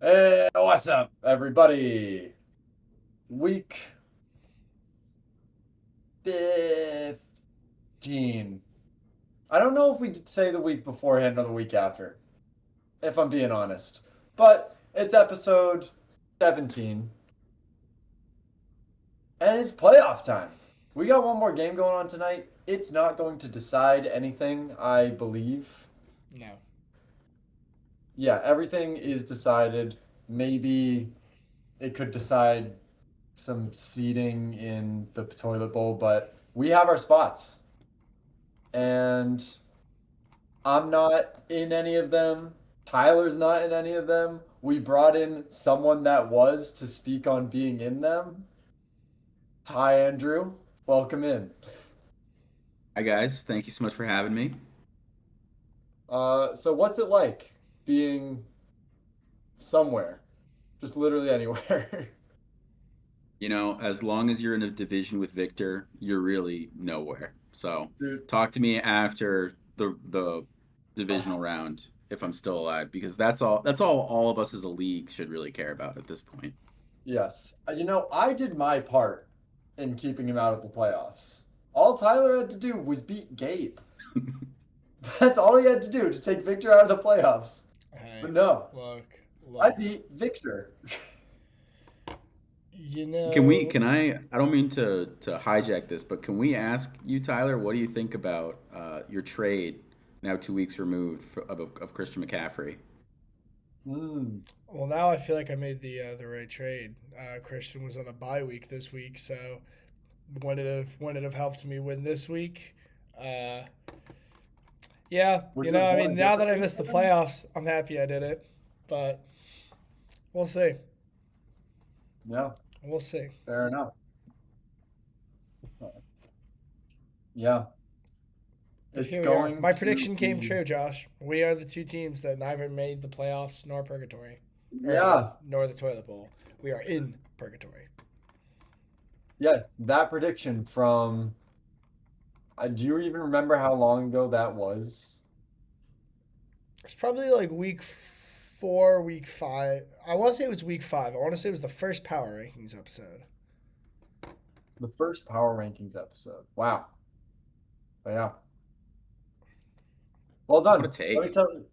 Hey, what's up, everybody? Week 15. I don't know if we did say the week beforehand or the week after, if I'm being honest. But it's episode 17, and it's playoff time. We got one more game going on tonight. It's not going to decide anything, I believe. No. Yeah, everything is decided. Maybe it could decide some seating in the toilet bowl, but we have our spots. And I'm not in any of them. Tyler's not in any of them. We brought in someone that was to speak on being in them. Hi, Andrew. Welcome in. Hi guys, thank you so much for having me. So what's it like being somewhere? Just literally anywhere. As long as you're in a division with Victor, you're really nowhere. So, Dude. talk to me after the divisional round if I'm still alive because that's all of us as a league should really care about at this point. Yes. I did my part in keeping him out of the playoffs. All Tyler had to do was beat Gabe. That's all he had to do to take Victor out of the playoffs. But Hey, no, look, I look. beat Victor. You Can we know, can I don't mean to hijack this, but can we ask you, Tyler, what do you think about your trade now 2 weeks removed of Christian McCaffrey? Hmm. well now I feel like I made the right trade. Christian was on a bye week this week, so wouldn't it have helped me win this week? Uh, yeah, Would you have I won mean, now that I differently, missed the Kevin? playoffs, I'm happy I did it, but we'll see. Yeah, We'll see. fair enough. Yeah, But it's here we are. going My to prediction came be. true, Josh. We are the two teams that neither made the playoffs nor purgatory, or Yeah, nor the toilet bowl. We are in purgatory. yeah, that prediction from. Do you even remember how long ago that was? It's probably like week 4, week 5. I want to say it was week 5. I want to say it was the first power rankings episode. The first Power Rankings episode. Wow. But yeah. Well What a done. Let me take. tell you.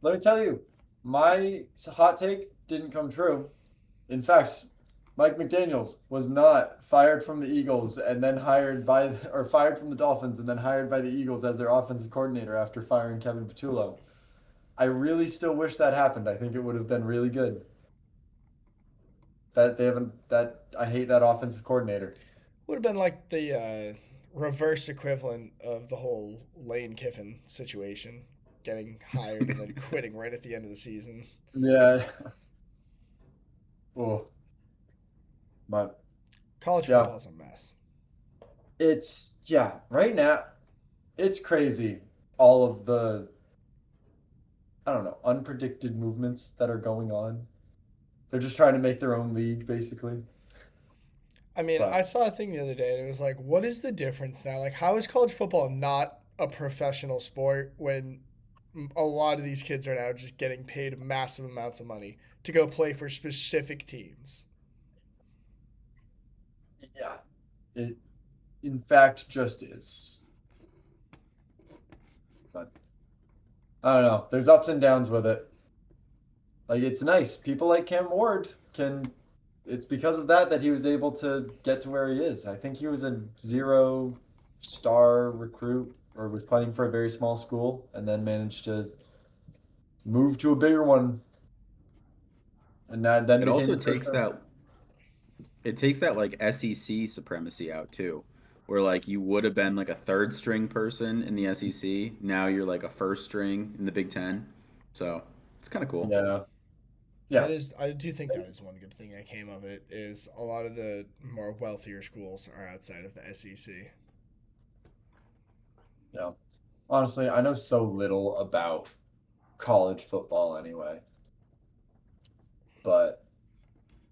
Let me tell you. My hot take didn't come true. In fact, Mike McDaniels was not fired from the Eagles and then hired by, or fired from the Dolphins and then hired by the Eagles as their offensive coordinator after firing Kevin Patullo. I really still wish that happened. I think it would have been really good. That they haven't. That I hate that offensive coordinator. Would have been like the reverse equivalent of the whole Lane Kiffin situation, getting hired and then quitting right at the end of the season. Yeah. Oh, but College yeah, football's a mess. it's yeah. Right now, it's crazy. All of the I don't know unpredicted movements that are going on. They're just trying to make their own league, basically. I mean, I But saw a thing the other day and it was like, what is the difference now? Like, how is college football not a professional sport when a lot of these kids are now just getting paid massive amounts of money to go play for specific teams? yeah, it in fact just is. But I don't know. There's ups and downs with it. Like it's nice. People like Cam Ward can. It's because of that that he was able to get to where he is. I think he was a zero-star recruit or was playing for a very small school and then managed to move to a bigger one and then It became also the first takes round. that like SEC supremacy out too, where like you would have been like a third string person in the SEC. Now you're like a first string in the Big Ten. So it's kind of cool. Yeah. That Yeah. is, I do think that is one good thing that came of it is a lot of the more wealthier schools are outside of the SEC. Yeah. Honestly, I know so little about college football anyway, but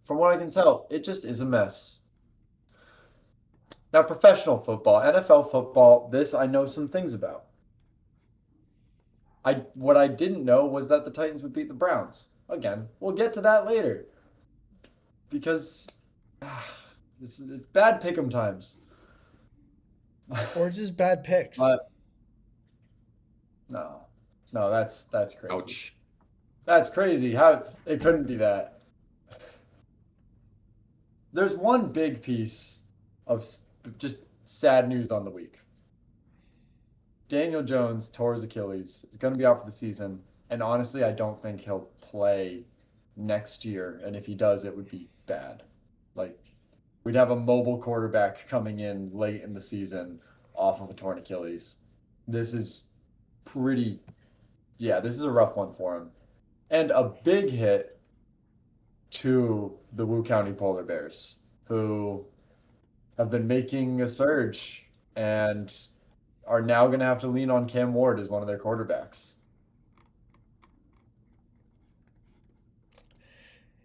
from what I can tell, it just is a mess. Now, professional football, NFL football, this I know some things about. What I didn't know was that the Titans would beat the Browns. again, we'll get to that later because it's bad pick'em times. Or just bad picks. But no, no, that's crazy. Ouch. That's crazy. How it couldn't be that. There's one big piece of just sad news on the week. Daniel Jones tore his Achilles. Is going to be out for the season, and honestly, I don't think he'll play next year. And if he does, it would be bad. Like we'd have a mobile quarterback coming in late in the season off of a torn Achilles. This is pretty, yeah, this is a rough one for him. And a big hit to the Wu County Polar Bears, who have been making a surge and are now going to have to lean on Cam Ward as one of their quarterbacks.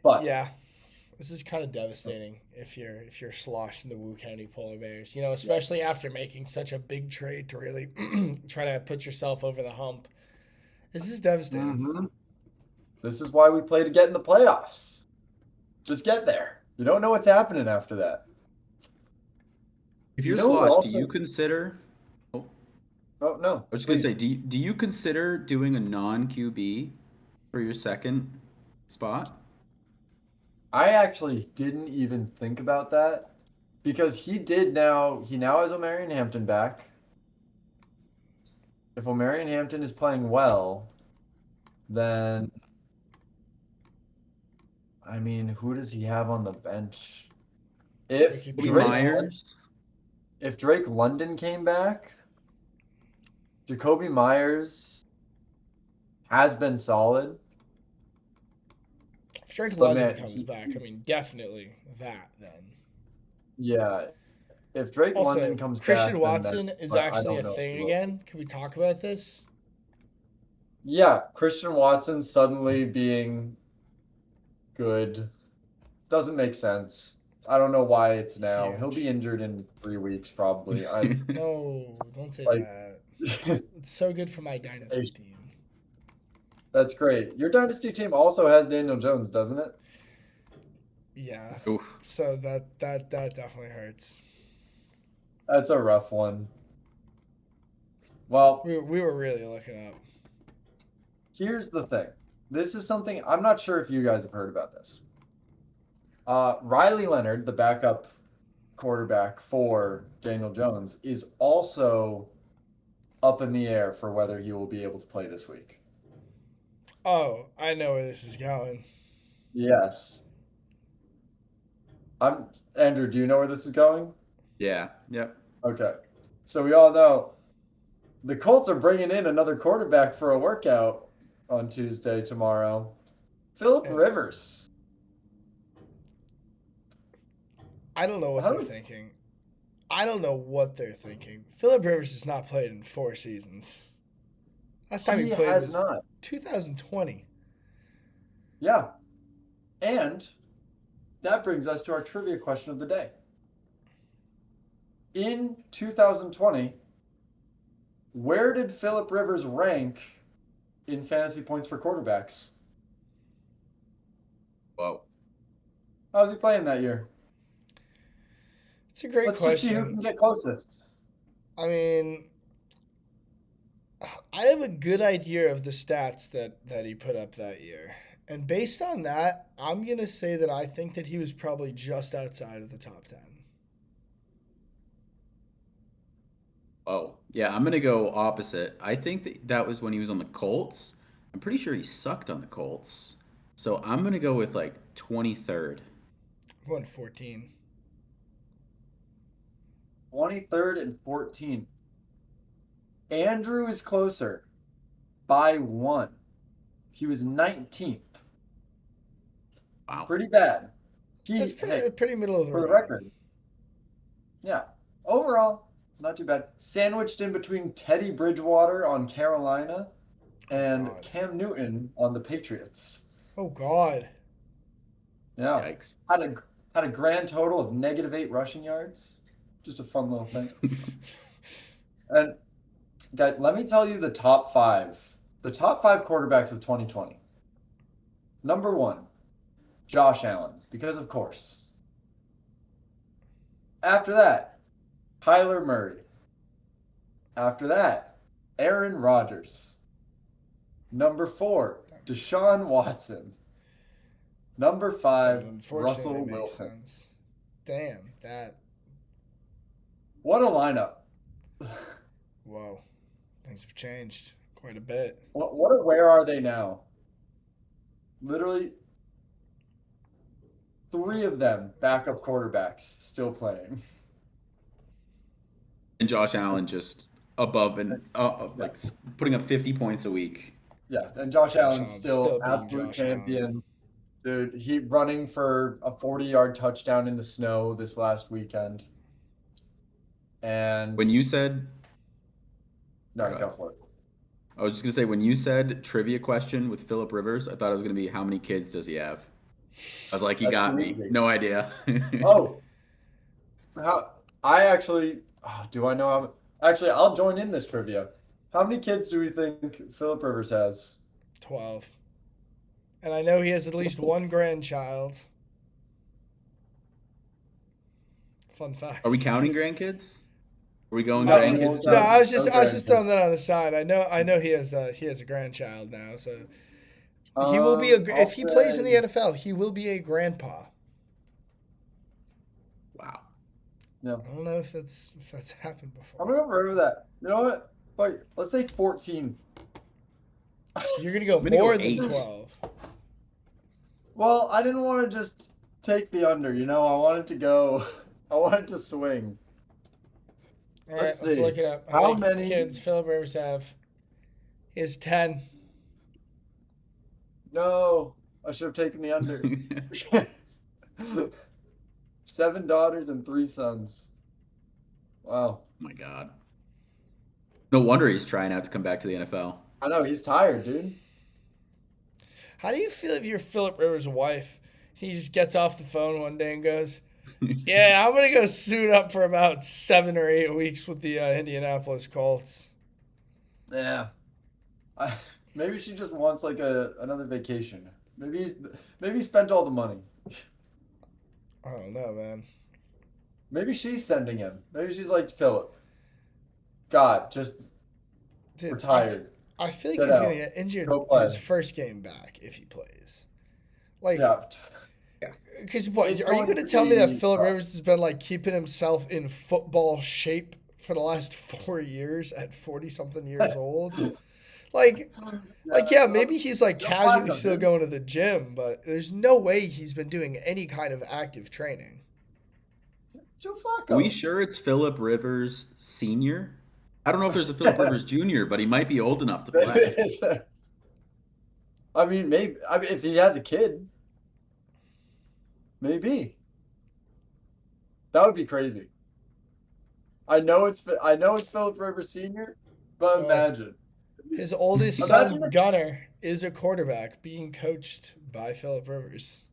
But Yeah, this is kind of devastating if you're sloshing the Wu County Polar Bears. You know, especially after making such a big trade to really try to put yourself over the hump. This is devastating. mhm, this is why we play to get in the playoffs. Just get there. You don't know what's happening after that. If You you're know who Slosh, do you also? consider? Oh, Oh no, I was just gonna please. say, do you consider doing a non QB for your second spot? I actually didn't even think about that because he now has O'Marion Hampton back. If O'Marion Hampton is playing well, then I mean, who does he have on the bench? If Ricky Kobe Drake Pearson. Lon- Myers. if Drake London came back, Jacoby Myers has been solid, If Drake but London man, comes back, I mean, definitely that then. yeah, if Drake London Also, comes Christian back, then that, Watson is but I actually don't a know if he thing will. again. Can we talk about this? Yeah, Christian Watson suddenly being good doesn't make sense. I don't know why it's now. He'll be Huge. injured in 3 weeks probably. I No, don't say like that. It's so good for my dynasty team. that's great. Your dynasty team also has Daniel Jones, doesn't it? Yeah. Oof. So that definitely hurts. That's a rough one. Well, We were really looking up. here's the thing. This is something I'm not sure if you guys have heard about this. Riley Leonard, the backup quarterback for Daniel Jones, is also up in the air for whether he will be able to play this week. Oh, I know where this is going. Yes. I'm Andrew, do you know where this is going? Yeah. Yep. Okay. So we all know the Colts are bringing in another quarterback for a workout on Tuesday tomorrow. Philip And Rivers. I don't know what How they're do thinking. I don't know what they're thinking. Philip Rivers has not played in 4 seasons. Last time he he played has was not? 2020. Yeah. And that brings us to our trivia question of the day. In 2020, where did Philip Rivers rank in fantasy points for quarterbacks? Whoa. How was he playing that year? It's a great Let's just see who question. can get closest. I mean, I have a good idea of the stats that he put up that year. And based on that, I'm going to say that I think that he was probably just outside of the top 10. Oh, yeah, I'm gonna go opposite. I think that was when he was on the Colts. I'm pretty sure he sucked on the Colts. So I'm gonna go with like 23rd. He won 14. 23rd and 14th. Andrew is closer by one. He was 19th. Wow. Pretty bad. That's Hey, pretty middle of the for the road. record, yeah. Overall, not too bad. Sandwiched in between Teddy Bridgewater on Carolina Oh and God. Cam Newton on the Patriots. Oh God. Yeah. Yikes. Had a grand total of -8 rushing yards. Just a fun little thing. And guys, let me tell you the top five quarterbacks of 2020. Number one, Josh Allen, because of course. After that, Kyler Murray. After that, Aaron Rodgers. Number four, Deshaun Watson. Number That five, unfortunately Russell makes Wilson. sense. Damn, that. What a lineup. Whoa. Things have changed quite a bit. Where are they now? Literally three of them backup quarterbacks still playing. And Josh Allen just above and Yeah, putting up 50 points a week. yeah. And Josh Josh Allen's Allen still still being absolute Josh Allen. champion. Dude, he running for a 40-yard touchdown in the snow this last weekend. And When you said, no, uh, go for it. I was just gonna say, when you said trivia question with Philip Rivers, I thought it was gonna be how many kids does he have? I was like, you That's got too me. easy. No idea. Oh, how I actually do I know how actually I'll join in this trivia. How many kids do we think Philip Rivers has? 12. And I know he has at least one grandchild. Fun Are we fact. counting grandkids? Are we going No, we won't grandkids No, too? count no I was just grandkids. throwing that on the side. I know he has a grandchild now, so he will be a I'll if he plays in the say NFL, he will be a grandpa. Wow. yeah. I don't know if that's happened I'm before. gonna go over that. You know what? Wait, let's say 14. You're gonna go I'm gonna go more than 8. 12. Well, I didn't want to just take the under, you know. I wanted to go. I wanted to swing. All right, Let's let's see. look it up. How How many many? kids Philip Rivers have? He has 10. No, I should have taken the under. Seven daughters and three sons. Wow. My God. No wonder he's trying out to come back to the NFL. I know he's tired, dude. How do you feel if you're Philip Rivers' wife? He just gets off the phone one day and goes, "Yeah, I'm gonna go suit up for about 7 or 8 weeks with the Indianapolis Colts." Yeah. I, maybe she just wants like a another vacation. Maybe he spent all the money. I don't know, man. Maybe she's sending him. Maybe she's like Philip. God, just Dude, retired. I feel like Get he's gonna out. get injured Go play. his first game back if he plays. Like, Yeah. Yeah. because what It's are you going gonna to tell me that be Philip tough. Rivers has been like keeping himself in football shape for the last 4 years at 40 something years old? Like, Yeah, yeah, maybe he's like Joe casually Flacco, still dude. going to the gym, but there's no way he's been doing any kind of active training. Joe Are we Flacco. sure it's Philip Rivers Sr.? I don't know if there's a Philip Rivers Jr., but he might be old enough to Maybe play. it's I mean, maybe. I mean, if he has a kid, maybe that would be crazy. I know it's Philip Rivers Sr., but Oh, imagine. his oldest Imagine son, if Gunner, is a quarterback being coached by Philip Rivers.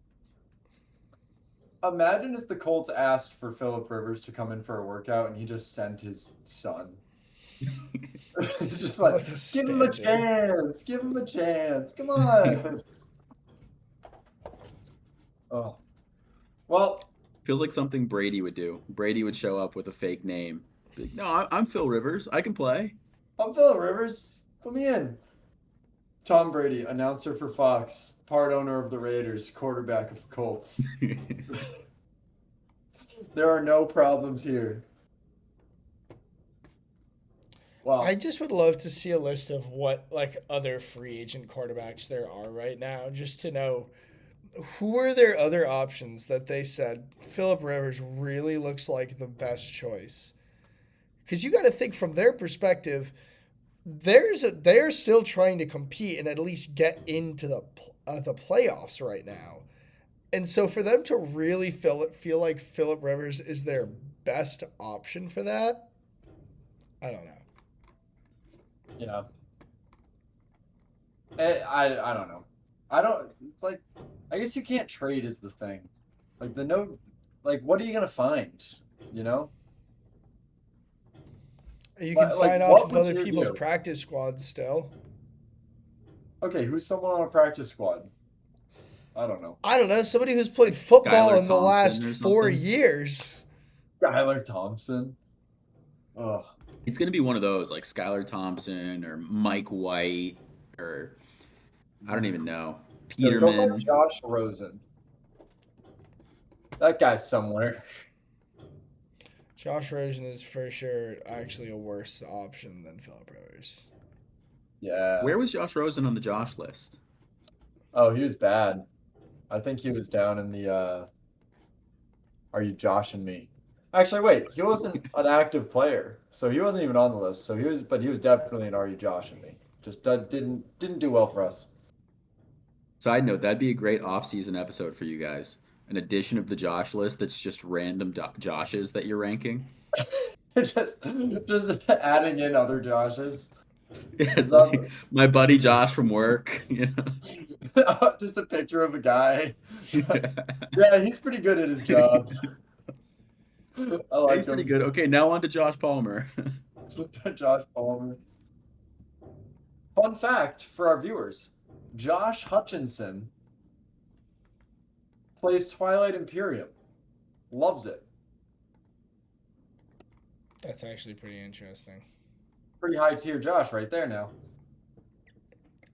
imagine if the Colts asked for Philip Rivers to come in for a workout and he just sent his son. He's just It's like, like a give him a stand-in. chance. Give him a chance. Come on. Oh. Well, Feels like something Brady would do. Brady would show up with a fake name. Be like, no, I'm Phil Rivers. I can play. I'm Philip Rivers. Put me in. Tom Brady, announcer for Fox, part owner of the Raiders, quarterback of the Colts. There are no problems here. I Wow. just would love to see a list of what like other free agent quarterbacks there are right now, just to know who are their other options that they said Philip Rivers really looks like the best choice. Because you got to think from their perspective, they're still trying to compete and at least get into the playoffs right now. And so for them to really feel like Philip Rivers is their best option for that, I don't know. Yeah. I don't know. I don't like. I guess you can't trade is the thing. Like the no, like what are you gonna find? You know. You can Like sign off what of would other you people's do? practice squads still. Okay, who's someone on a practice squad? I don't know. I don't know, somebody who's played football Skylar in the last Thompson or something. 4 years. Skylar Thompson. Oh, It's gonna be one of those like Skylar Thompson or Mike White or I don't even know. no, go find Peterman. Josh Rosen. That guy's somewhere. Josh Rosen is for sure actually a worse option than Philip Rivers. Yeah. Where was Josh Rosen on the Josh list? Oh, he was bad. I think he was down in the Are you joshing me? Actually, wait, he wasn't an active player, so he wasn't even on the list. So but he was definitely an Are you joshing me? Just didn't do well for us. Side note, that'd be a great off-season episode for you guys. An edition of the Josh list that's just random Joshes that you're ranking. just just adding in other Joshes. Yeah, Is it's like that my buddy Josh from work. You just a picture of a guy? know? Yeah, he's pretty good at his job. I Yeah, like he's pretty him. good. Okay, now on to Josh Palmer. Josh Palmer. Fun fact for our viewers: Josh Hutchinson plays Twilight Imperium. Loves it. That's actually pretty interesting. Pretty high tier Josh right there now.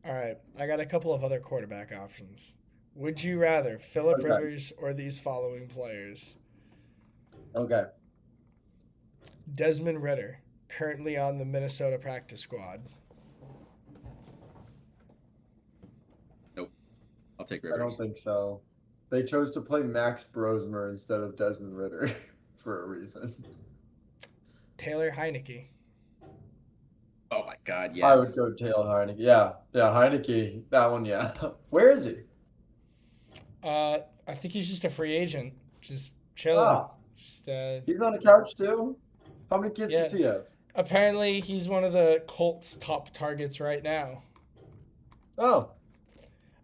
All right, I got a couple of other quarterback options. Would you rather Philip Okay. Rivers or these following players? Okay. Desmond Ritter, currently on the Minnesota practice squad. Nope. I'll take I don't Rivers. think so. They chose to play Max Brosmer instead of Desmond Ritter for a reason. Taylor Heineke. Oh my God, I would yes. go Taylor Heineke. Yeah, Heineke. That one, yeah. Where is he? I think he's just a free agent, just chilling. Ah, Just he's on a couch too. How many kids yeah. does he have? Apparently, he's one of the Colts' top targets right now. Oh,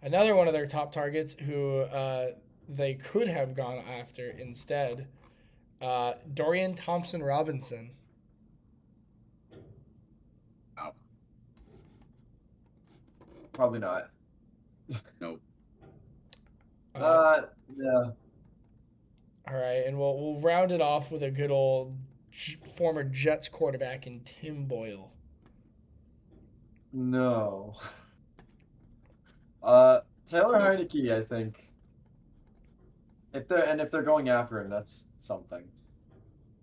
Another one of their top targets, who they could have gone after instead, Dorian Thompson Robinson. Wow. probably not. Nope. Yeah. All right, and we'll round it off with a good old former Jets quarterback in Tim Boyle. No. Taylor Nope. Heineke, I think. If they're going after him, that's something.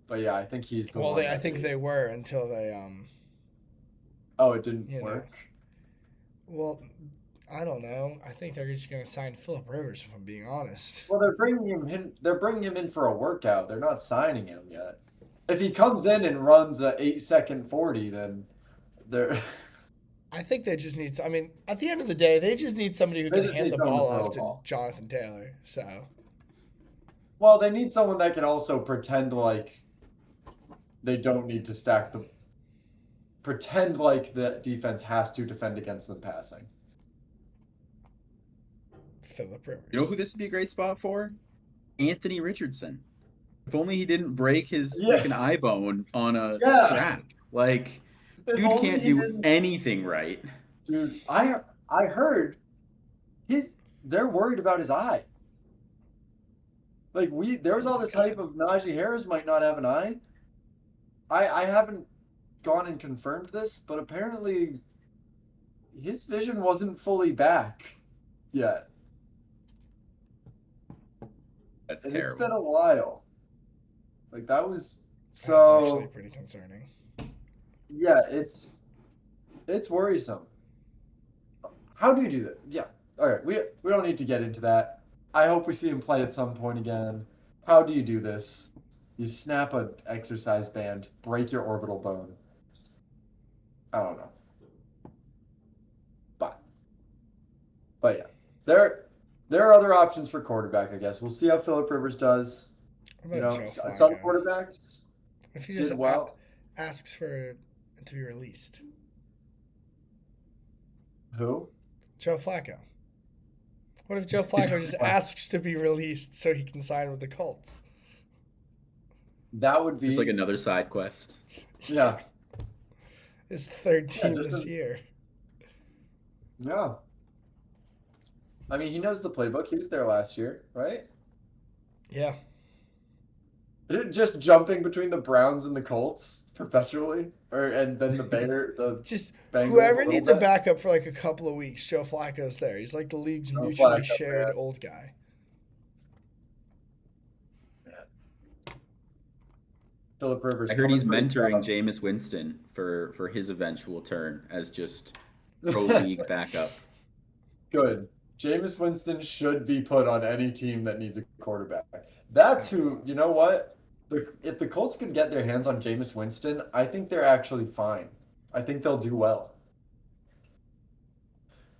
But yeah, I think he's the Well, one I that think they were until they Oh, it didn't you know. work. Well, I don't know. I think they're just gonna sign Philip Rivers, if I'm being honest. Well, they're bringing him in. They're bringing him in for a workout. They're not signing him yet. If he comes in and runs a 8-second 40, then they're I think they just need. I mean, at the end of the day, they just need somebody who they can just hand need the someone to ball throw off a to ball. Jonathan Taylor. So Well, they need someone that can also pretend like they don't need to stack the pretend like the defense has to defend against them passing. Philip You know who Rivers. this would be a great spot for? Anthony Richardson. If only he didn't break his Yeah, freaking eye bone on a yeah. strap. Like, If dude only can't he do didn't. anything right. Dude, I heard they're worried about his eye. Like there was Oh all my this god. hype of Najee Harris might not have an eye. I haven't gone and confirmed this, but apparently his vision wasn't fully back yet. That's And it's been terrible. a while. Like that was That's actually so pretty concerning. yeah, it's worrisome. How do you do that? Yeah. All right, we don't need to get into that. I hope we see him play at some point again. How do you do this? You snap an exercise band, break your orbital bone. I don't know. But but yeah. There are other options for quarterback, I guess. We'll see how Philip Rivers does. What You about know, Joe some Flacco? quarterbacks If he just did well. asks for it to be released, Who? Joe Flacco. What if Joe Flacco just asks to be released so he can sign with the Colts? That would Just like be another side quest. yeah. His third Yeah, team just this a, year. yeah. I mean, he knows the playbook. He was there last year, right? Yeah, Just jumping between the Browns and the Colts perpetually, or and then the just Bengals a whoever little needs a bit. backup for like a couple of weeks, Joe Flacco's there. He's like the league's No mutually Flacco, shared man. old guy. Philip Rivers I heard coming he's for his mentoring job. Jameis Winston for his eventual turn as just pro league backup. Good. Jameis Winston should be put on any team that needs a quarterback. That's who, you know what? If the Colts could get their hands on Jameis Winston, I think they're actually fine. I think they'll do well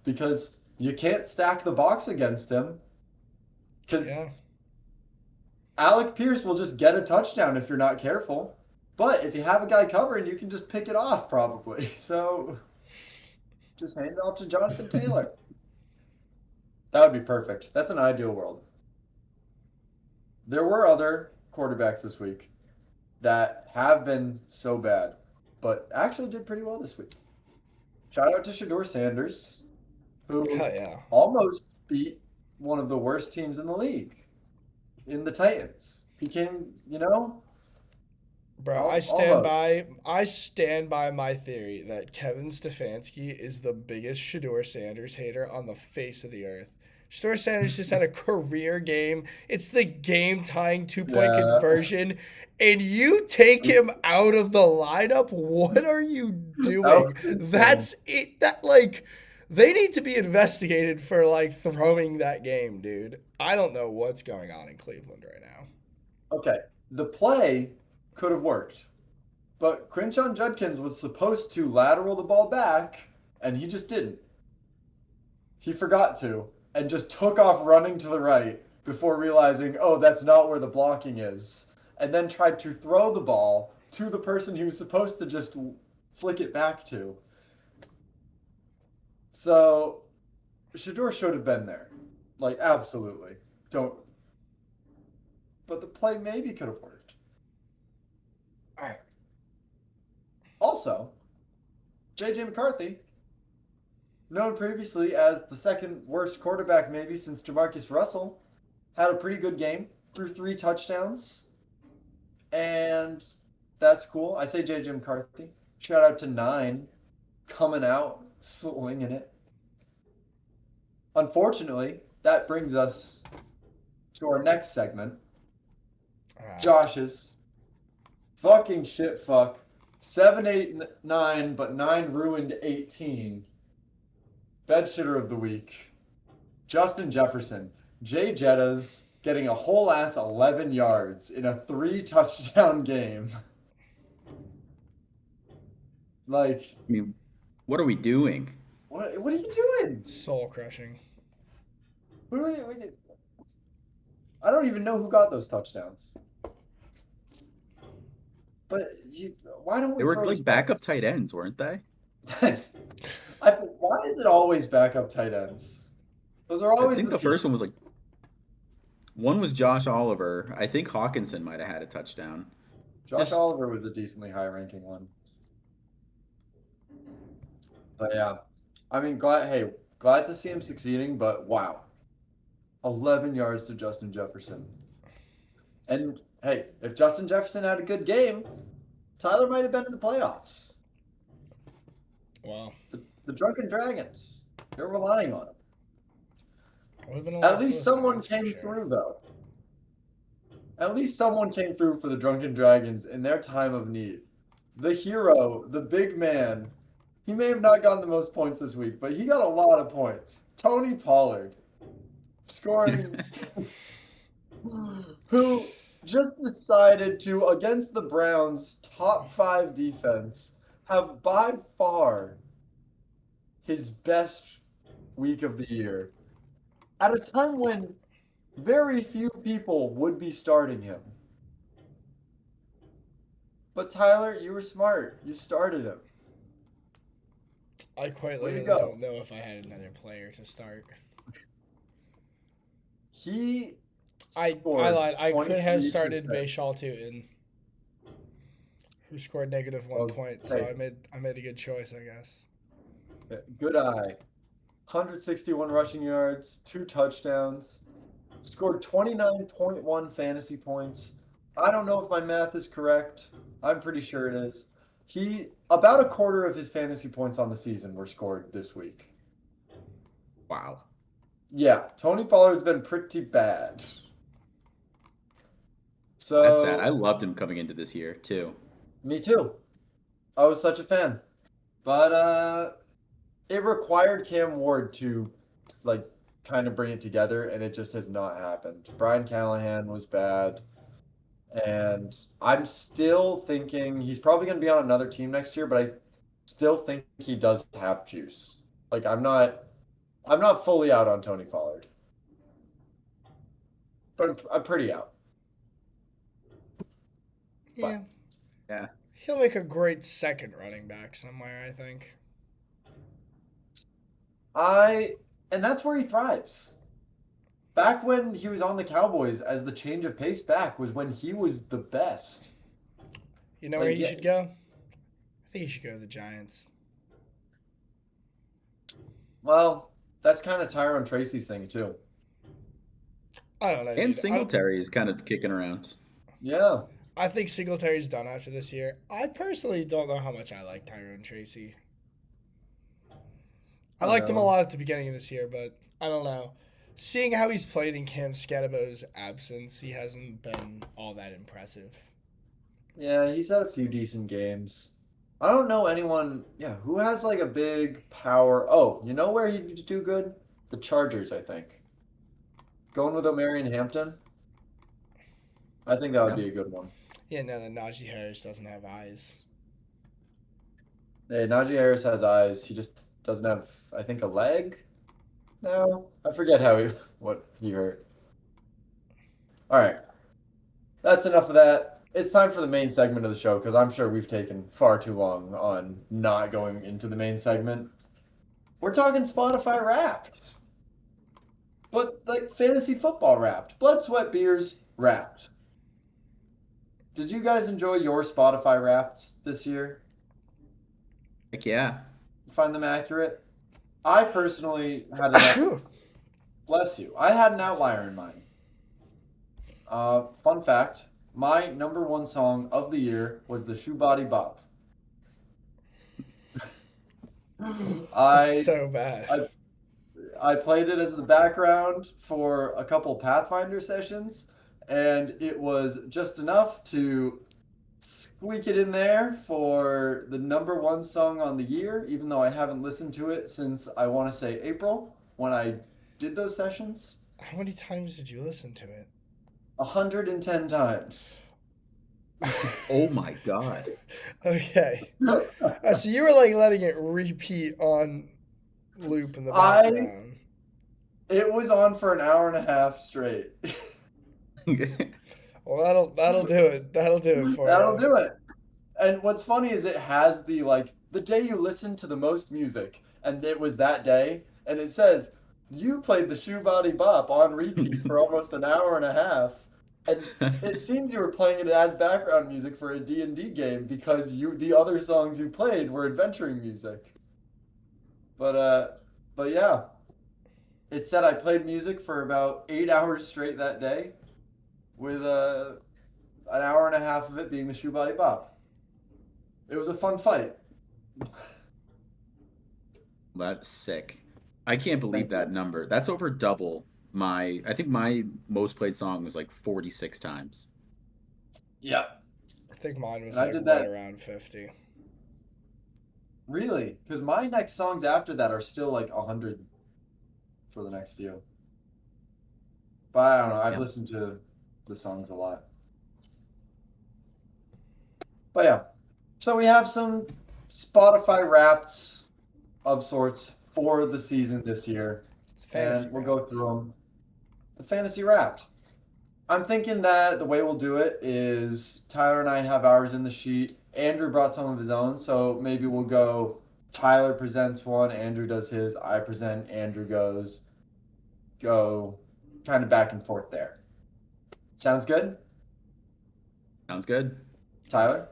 because you can't stack the box against him because Yeah, Alec Pierce will just get a touchdown if you're not careful. But if you have a guy covering, you can just pick it off probably. So just hand it off to Jonathan Taylor. That would be perfect. That's an ideal world. There were other quarterbacks this week that have been so bad, but actually did pretty well this week. Shout out to Shador Sanders, who hell yeah, almost beat one of the worst teams in the league in the Titans. He came, bro. almost. I stand by my theory that Kevin Stefanski is the biggest Shador Sanders hater on the face of the earth. Shador Sanders just had a career game. It's the game tying 2 point Yeah, conversion, and you take him out of the lineup. What are you that doing? was insane. That's it. That like they need to be investigated for like throwing that game, dude. I don't know what's going on in Cleveland right now. Okay, the play could have worked, but Quinshon Judkins was supposed to lateral the ball back, and he just didn't. He forgot to and just took off running to the right before realizing, oh, that's not where the blocking is. And then tried to throw the ball to the person he was supposed to just flick it back to. So Shador should have been there. Like, absolutely. Don't. But the play maybe could have worked. All right. Also, J.J. McCarthy, known previously as the second worst quarterback maybe since Jamarcus Russell, had a pretty good game, threw 3 touchdowns, and that's cool. I say J.J. McCarthy. Shout out to Nine coming out, slinging it. Unfortunately, that brings us to our next segment, Ah, Josh's fucking shit fuck. 7, 8, 9, but 9 ruined 18. Bed shitter of the week. Justin Jefferson. Jay Jettas getting a whole ass 11 yards in a 3 touchdown game. Like, I mean, what are we doing? what are you doing? soul crushing. What are you, I don't even know who got those touchdowns. But why don't They we were throw to like backup stars? tight ends, weren't they? Why is it always backup tight ends? Those are I always think the the first one people. was like one was Josh Oliver. I think Hawkinson might have had a touchdown. Josh Just Oliver was a decently high ranking one. But yeah, I mean, glad to see him succeeding, but wow. 11 yards to Justin Jefferson. And hey, if Justin Jefferson had a good game, Tyler might have been in the playoffs. Wow, The Drunken Dragons, they're relying on him. would have been a At lot least closer. someone That's for came sure. through, though. At least someone came through for the Drunken Dragons in their time of need. The hero, the big man. He may have not gotten the most points this week, but he got a lot of points. Tony Pollard scoring, who just decided to, against the Browns' top 5 defense, have by far his best week of the year at a time when very few people would be starting him. But Tyler, you were smart. You started him. I quite Way to literally go. don't know if I had another player to start. He I scored lied. I could have started 23%. Bayshaw Tootin, who scored negative 1 point. So Okay, I made a good choice, I guess. good eye. 161 rushing yards, 2 touchdowns, scored 29.1 fantasy points. I don't know if my math is correct. I'm pretty sure it is. He about a quarter of his fantasy points on the season were scored this week. Wow. Yeah, Tony Pollard's been pretty bad. That's sad. I So, loved him coming into this year too. me too. I was such a fan. But it required Cam Ward to like kind of bring it together, and it just has not happened. Brian Callahan was bad, and I'm still thinking he's probably going to be on another team next year, but I still think he does have juice. Like I'm not fully out on Tony Pollard, but I'm pretty out. Yeah, But Yeah. he'll make a great second running back somewhere, I think. I and that's where he thrives. Back when he was on the Cowboys as the change of pace back was when he was the best. You know where Like he yeah, should go? I think he should go to the Giants. well, that's kind of Tyrone Tracy's thing too. I don't know, And dude. Singletary is kind of kicking around. Yeah. I think Singletary's done after this year. I personally don't know how much I like Tyrone Tracy. I Who liked him a knows? lot at the beginning of this year, but I don't know. Seeing how he's played in Cam Scadabo's absence, he hasn't been all that impressive. Yeah, he's had a few decent games. I don't know anyone, yeah, who has like a big power. Oh, you know where he'd do good? The Chargers, I think. Going with Omarion Hampton, I think that would Yeah. be a good one. Yeah, no, that Najee Harris doesn't have eyes. Hey, Najee Harris has eyes. He just doesn't have, I think, a leg now. I forget how he what he hurt. All right, that's enough of that. It's time for the main segment of the show because I'm sure we've taken far too long on not going into the main segment. We're talking Spotify Wrapped, but like fantasy football Wrapped, blood, sweat, beers Wrapped. Did you guys enjoy your Spotify Wrapped this year? Heck yeah. Find them accurate? I personally had an out. Bless you. I had an outlier in mind. Fun fact: my number one song of the year was the Shoe Body Bop. That's I so bad. I I played it as the background for a couple Pathfinder sessions, and it was just enough to squeak it in there for the number one song on the year, even though I haven't listened to it since I want to say April when I did those sessions. How many times did you listen to it? 110 times. Oh my God. Okay. So you were like letting it repeat on loop in the I background. it was on for an hour and a half straight. Well, that'll do it. That'll do it for That'll you. do it. And what's funny is it has the like the day you listen to the most music, and it was that day, and it says you played the Shoe Body Bop on repeat for almost an hour and a half, and it seems you were playing it as background music for a D&D game because the other songs you played were adventuring music. But but yeah, it said I played music for about 8 hours straight that day, with an hour and a half of it being the Shoe Body Bop. It was a fun fight. That's sick. I can't believe Thank that you. number. That's over double my. I think my most played song was like 46 times. Yeah. I think mine And was I like did right that around 50. really because my next songs after that are still like 100 for the next few. But I don't know. I've Yeah. listened to the songs a lot. But yeah. So we have some Spotify wraps of sorts for the season this year, It's fantasy and we'll go wrapped. through them. The fantasy wrapped. I'm thinking that the way we'll do it is Tyler and I have ours in the sheet. Andrew brought some of his own, so maybe we'll go Tyler presents one, Andrew does his, I present, Andrew goes, go kind of back and forth there. Sounds good? Sounds good. Tyler,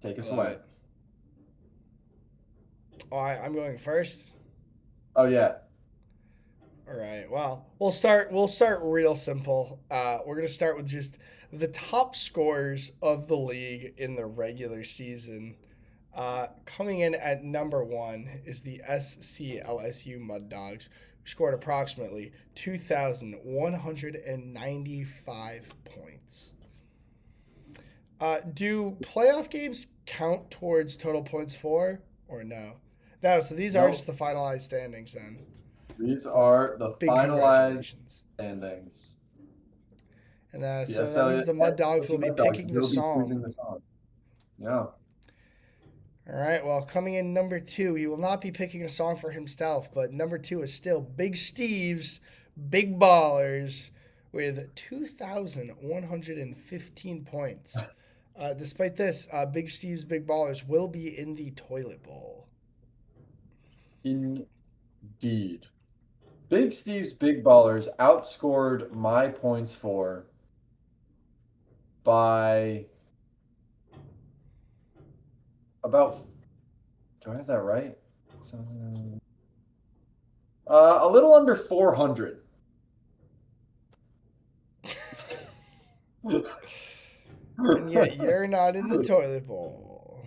take I us love away. it. I'm going first. Oh yeah. All right. Well, we'll start real simple. We're gonna start with just the top scorers of the league in the regular season. Coming in at number one is the SCLSU Mud Dogs, who scored approximately 2,195 points. Do playoff games count towards total points for or no? No. So these are just No, the finalized standings then. these Well, are the big finalized congratulations. standings. And The so that means the Mud Dogs will SLSU be Mud Dogs picking the will be song. choosing the song. Yeah. All right, well, coming in number two, he will not be picking a song for himself, but number two is still Big Steve's Big Ballers with 2,115 points. Despite this, Big Steve's Big Ballers will be in the toilet bowl. Indeed. Big Steve's Big Ballers outscored my points for by about, do I have that right? A little under 400. And yet you're not in the toilet bowl.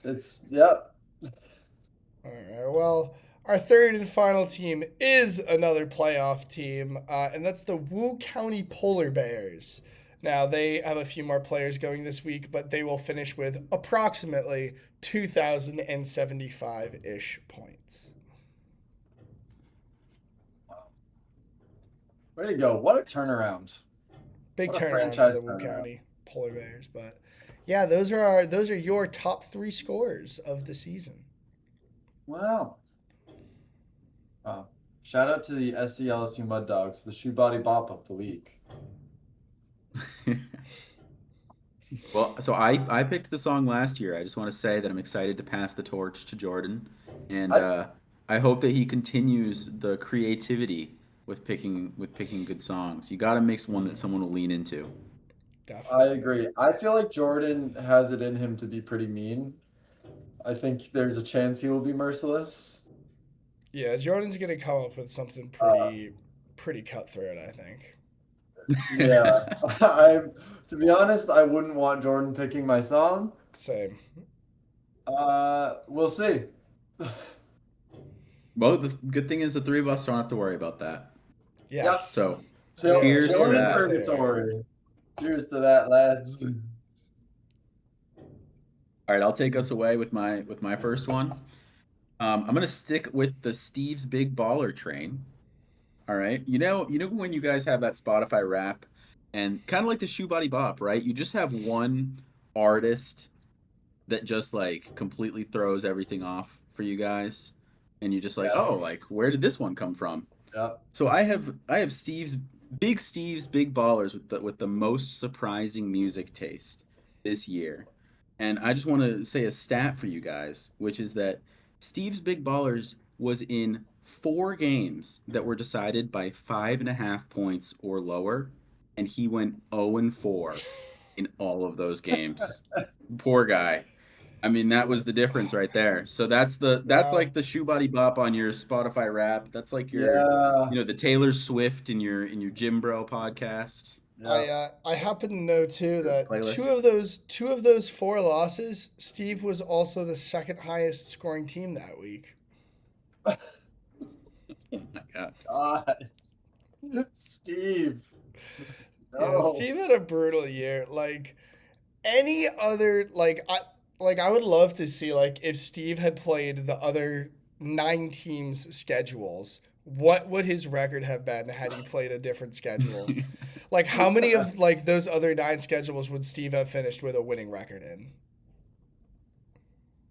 It's, yep. All right. Well, our third and final team is another playoff team, and that's the Wu County Polar Bears. Now, they have a few more players going this week, but they will finish with approximately 2,075 ish points. Way to go. What a turnaround. Big What a turnaround for franchise the Wu turnaround. County Polar Bears. But yeah, those are your top three scores of the season. Wow. Wow. Shout out to the SCLSU Mud Dogs, the shoe body bop of the week. Well, so I picked the song last year. I just want to say that I'm excited to pass the torch to Jordan, and I, I hope that he continues the creativity with picking good songs. You got to mix one that someone will lean into. I Definitely. agree. I feel like Jordan has it in him to be pretty mean. I think there's a chance he will be merciless. Yeah, Jordan's gonna come up with something Uh, pretty cutthroat, I think. yeah. To be honest, I wouldn't want Jordan picking my song. Same. We'll see. Well, the good thing is the three of us don't have to worry about that. Yes. Yes. So, We are cheers to free Chilling in and that. clear. purgatory. Cheers to that, lads. All right, I'll take us away with my first one. I'm gonna stick with the Steve's Big Baller train. All right. You know when you guys have that Spotify rap and kind of like the Shoe Body Bop, right? You just have one artist that just like completely throws everything off for you guys. And you're just like, Yeah. "Oh, like where did this one come from?" Yeah. So I have Steve's Big Ballers with the most surprising music taste this year. And I just want to say a stat for you guys, which is that Steve's Big Ballers was in 4 games that were decided by 5.5 points or lower, and he went 0 and 4 in all of those games. Poor guy. I mean, that was the difference right there. So that's Wow. like the shoe body bop on your Spotify rap. That's like your, Yeah. the Taylor Swift in your Gym Bro podcast Yeah. I happen to know too your that playlist. two of those four losses, Steve was also the second highest scoring team that week. Oh my God. God. Steve. Yeah, No. Steve had a brutal year. Like any other I would love to see like if Steve had played the other 9 teams' schedules, what would his record have been had he played a different schedule? Like how many of like those other 9 schedules would Steve have finished with a winning record in?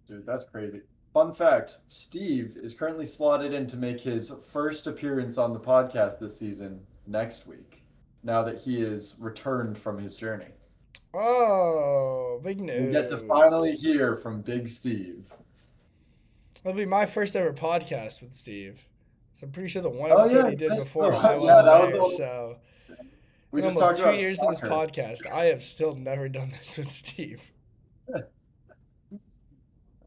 Dude, that's crazy. Fun fact, Steve is currently slotted in to make his first appearance on the podcast this season next week, now that he is returned from his journey. Oh, big We get to finally news. hear from Big Steve. It'll be my first ever podcast with Steve. So I'm pretty sure the one Oh episode yeah, he did Chris. before I Yeah, wasn't that was the there. one. So We in just almost talked two about years of this soccer. podcast, I have still never done this with Steve.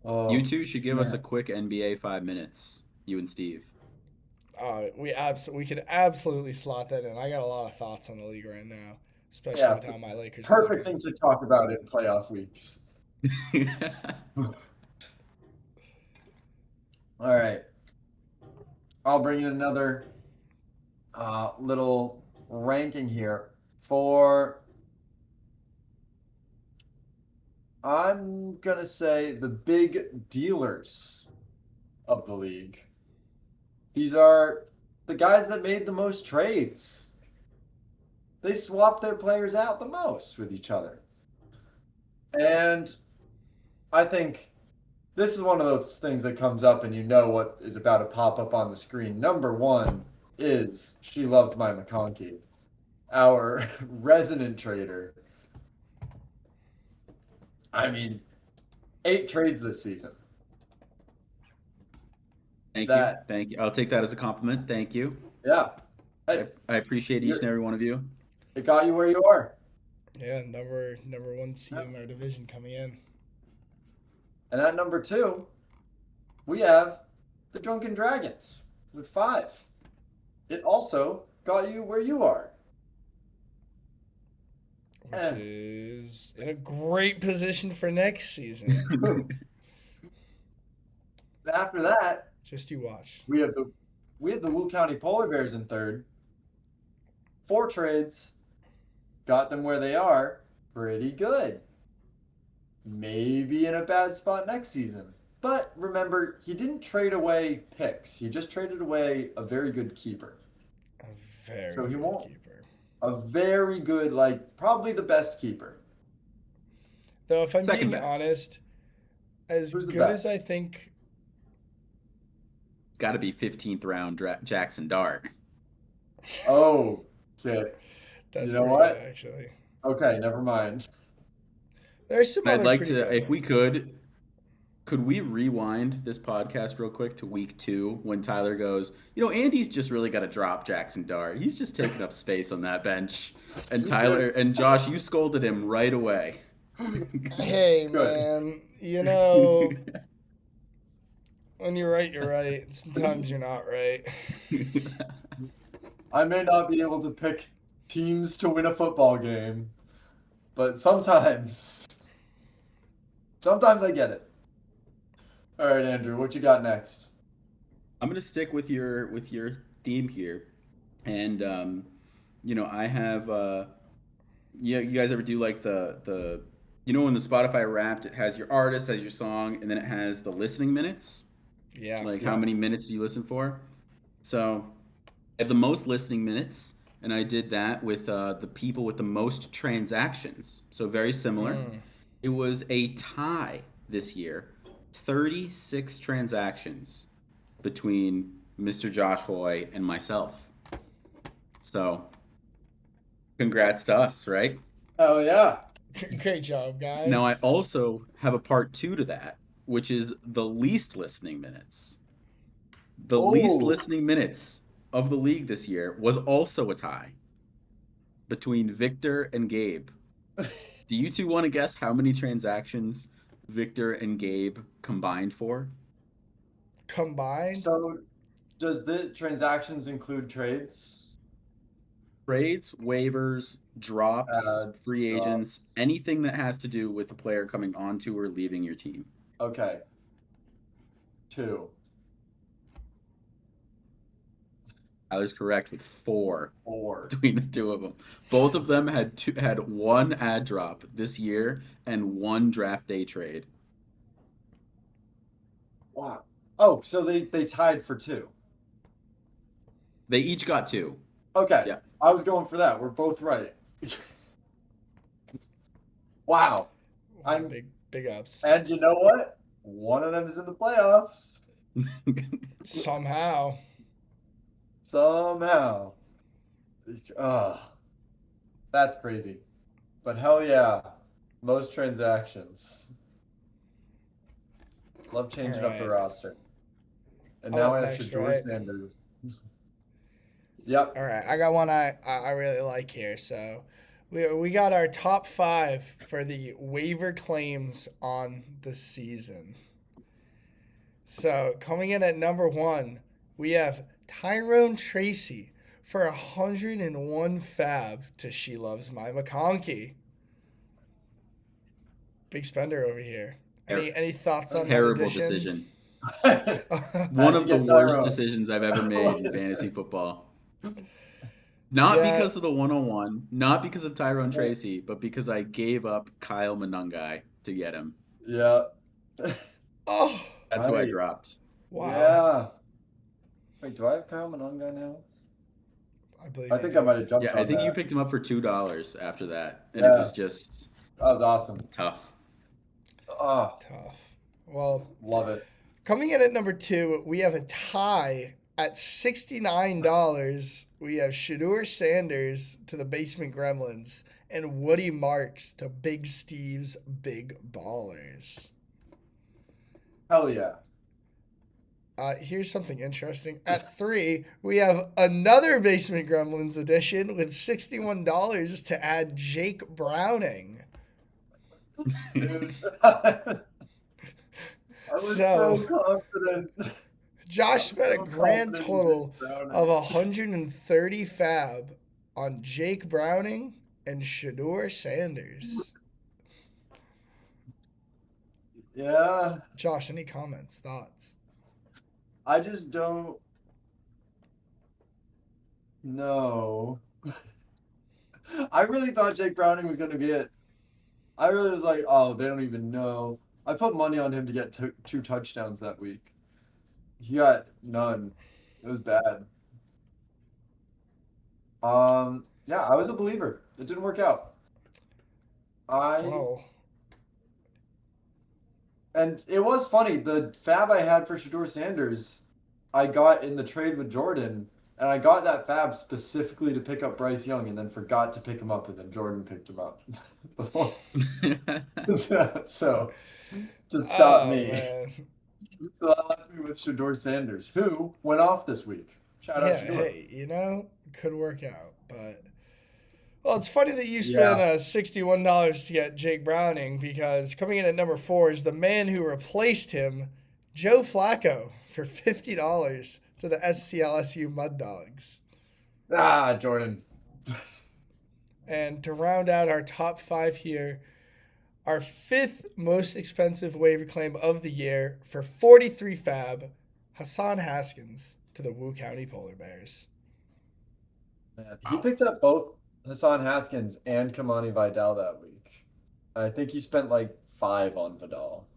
You Oh two should give us a man. quick NBA 5 minutes. You and Steve. We could absolutely slot that in. I got a lot of thoughts on the league right now, especially Yeah, with how my Lakers are perfect looking. thing to talk about in playoff weeks. All right, I'll bring in another little ranking here for, I'm gonna say, the big dealers of the league. These are the guys that made the most trades. They swapped their players out the most with each other. And I think this is one of those things that comes up and you know what is about to pop up on the screen. Number one is She Loves My McConkey, our resident trader. I mean, 8 trades this season. Thank you. That, Thank you. I'll take that as a compliment. Thank you. yeah. Hey, I appreciate each and you're, every one of you. it got you where you are. Yeah, number one seed Yeah. in our division coming in. And at number two, we have the Drunken Dragons with 5. It also got you where you are. Which And is in a great position for next season. after that, Just you watch. we have the Wu County Polar Bears in third. 4 trades got them where they are. Pretty good. Maybe in a bad spot next season. But remember, he didn't trade away picks. He just traded away a very good keeper. A very So he good won't. keeper. A very good, like probably the best keeper. Though, if I'm Second being best. honest, as Who's the good as best? I think, It's got to be 15th round Jackson Dart. Oh, shit. You that's know pretty good what? actually. Okay, never mind. There's some I'd other like pretty to, good if we ones. could we rewind this podcast real quick to week 2 when Tyler goes, Andy's just really got to drop Jackson Dart. He's just taking up space on that bench. And You did. Tyler and Josh, you scolded him right away. Hey Good. man, when you're right, you're right. Sometimes you're not right. I may not be able to pick teams to win a football game, but sometimes I get it. All right, Andrew, what you got next? I'm gonna stick with your theme here, and I have yeah. You guys ever do like the when the Spotify Wrapped, it has your artist, has your song, and then it has the listening minutes, Yeah. like how many Yes. minutes do you listen for? So I have the most listening minutes, and I did that with the people with the most transactions. So very similar. Mm. It was a tie this year, 36 transactions between Mr. Josh Hoy and myself. So, congrats to us, right? Oh yeah. Great job, Now, I guys. also have a part 2 to that, which is the least listening minutes. The least Oh, listening minutes of the league this year was also a tie between Victor and Gabe. Do you two want to guess how many transactions Victor and Gabe combined for? Combined, so does the transactions include trades? Trades, waivers, drops, Ads, free agents, drops. anything that has to do with a player coming onto or leaving your team. Okay, 2, Tyler's correct with 4 4. between the two of them. Both of them had one ad drop this year and one draft day trade. Wow. Oh, so they tied for 2. They each got 2. Okay, Yeah. I was going for that. We're both right. Wow. wow, I'm big ups. And you know what? One of them is in the playoffs Somehow, somehow. Ugh, that's crazy. But hell yeah, most transactions. Love all changing up the right. roster. And I'm now up I have next, Shador right? Sanders. Yep. All right, I got one I really like here. So, we got our top 5 for the waiver claims on the season. So coming in at number one, we have Tyrone Tracy for 101 fab to She Loves My McConkey. Big spender over here. Ter- Any thoughts on that Terrible addition? decision. One Had to of the get worst Tyrone. decisions I've ever made in fantasy football. Not Yeah. because of the 101, not because of Tyrone Tracy, but because I gave up Kyle Monungai to get him. Yeah. Oh, That's who I Right. dropped. wow. Yeah. Wait, do I have Kyle Mononga now? I believe I you think I do. might have jumped Yeah, I on think you that. picked him up for $2 after that, and it Yeah, was just that was awesome. tough. Oh, Tough. Well, love it. coming in at number two, we have a tie at $69. We have Shadur Sanders to the Basement Gremlins and Woody Marks to Big Steve's Big Ballers. Hell yeah. Here's something interesting. At three, we have another Basement Gremlins edition with $61 to add Jake Browning. Dude. I was So so confident. I Josh was spent a so grand confident in Jake total Browning. of 130 fab on Jake Browning and Shadur Sanders. Yeah, Josh, any comments, thoughts? I just don't know. I really thought Jake Browning was going to be it. I really was like, oh, they don't even know. I put money on him to get two touchdowns that week. He got none. It was bad. Yeah, I was a believer. It didn't work out. I Well, and it was funny. The fab I had for Shador Sanders, I got in the trade with Jordan, and I got that fab specifically to pick up Bryce Young, and then forgot to pick him up, and then Jordan picked him up. Before, so to stop oh me, man. so that left me with Shador Sanders, who went off this week. Shout out Yeah, Shador. hey, could work out, but well, it's funny that you spent Yeah. $61 to get Jake Browning because coming in at number four is the man who replaced him, Joe Flacco, for $50 to the SCLSU Mud Dogs. Ah, Jordan. And to round out our top five here, our fifth most expensive waiver claim of the year for 43 fab, Hassan Haskins to the Wu County Polar Bears. Man, he Wow. picked up both Hassan Haskins and Kamani Vidal that week. I think he spent like five on Vidal.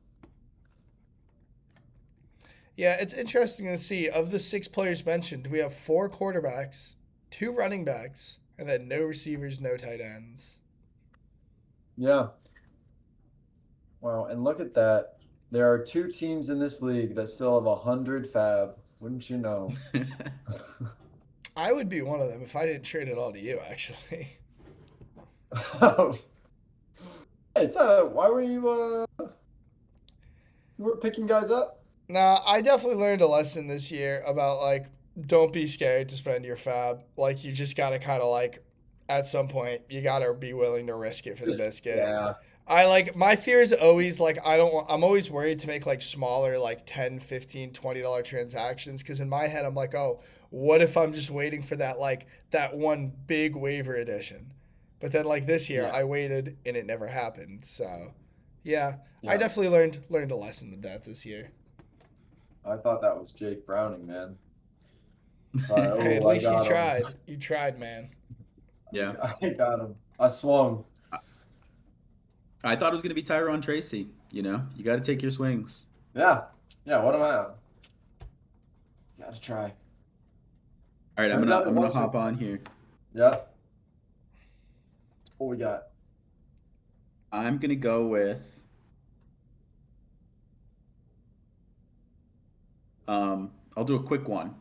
Yeah, it's interesting to see. Of the six players mentioned, we have four quarterbacks, two running backs, and then no receivers, no tight ends. Yeah. Wow, and look at that. There are two teams in this league that still have 100 fab. Wouldn't you know? I would be one of them if I didn't trade it all to you, actually. Hey, Tyler, why were you were picking guys up? Nah, I definitely learned a lesson this year about like don't be scared to spend your fab. Like you just gotta kind of like at some point you gotta be willing to risk it for the Just biscuit. yeah. I like my fear is always like I don't want, I'm always worried to make like smaller like 10, 15, $20 transactions cuz in my head I'm like, "Oh, what if I'm just waiting for that like that one big waiver edition?" But then like this year Yeah. I waited and it never happened. So, yeah, I Yeah. definitely learned a lesson with that this year. I thought that was Jake Browning, man. Hey, at Oh, I least you got him. tried. You tried, man. Yeah. I got him. I swung. I thought it was going to be Tyrone Tracy. You got to take your swings. Yeah. Yeah, what am I on? Gotta try. All right, I'm Turns gonna out it I'm gonna was hop Jake on Browning. here. Yeah. What we got? I'm gonna go with I'll do a quick one.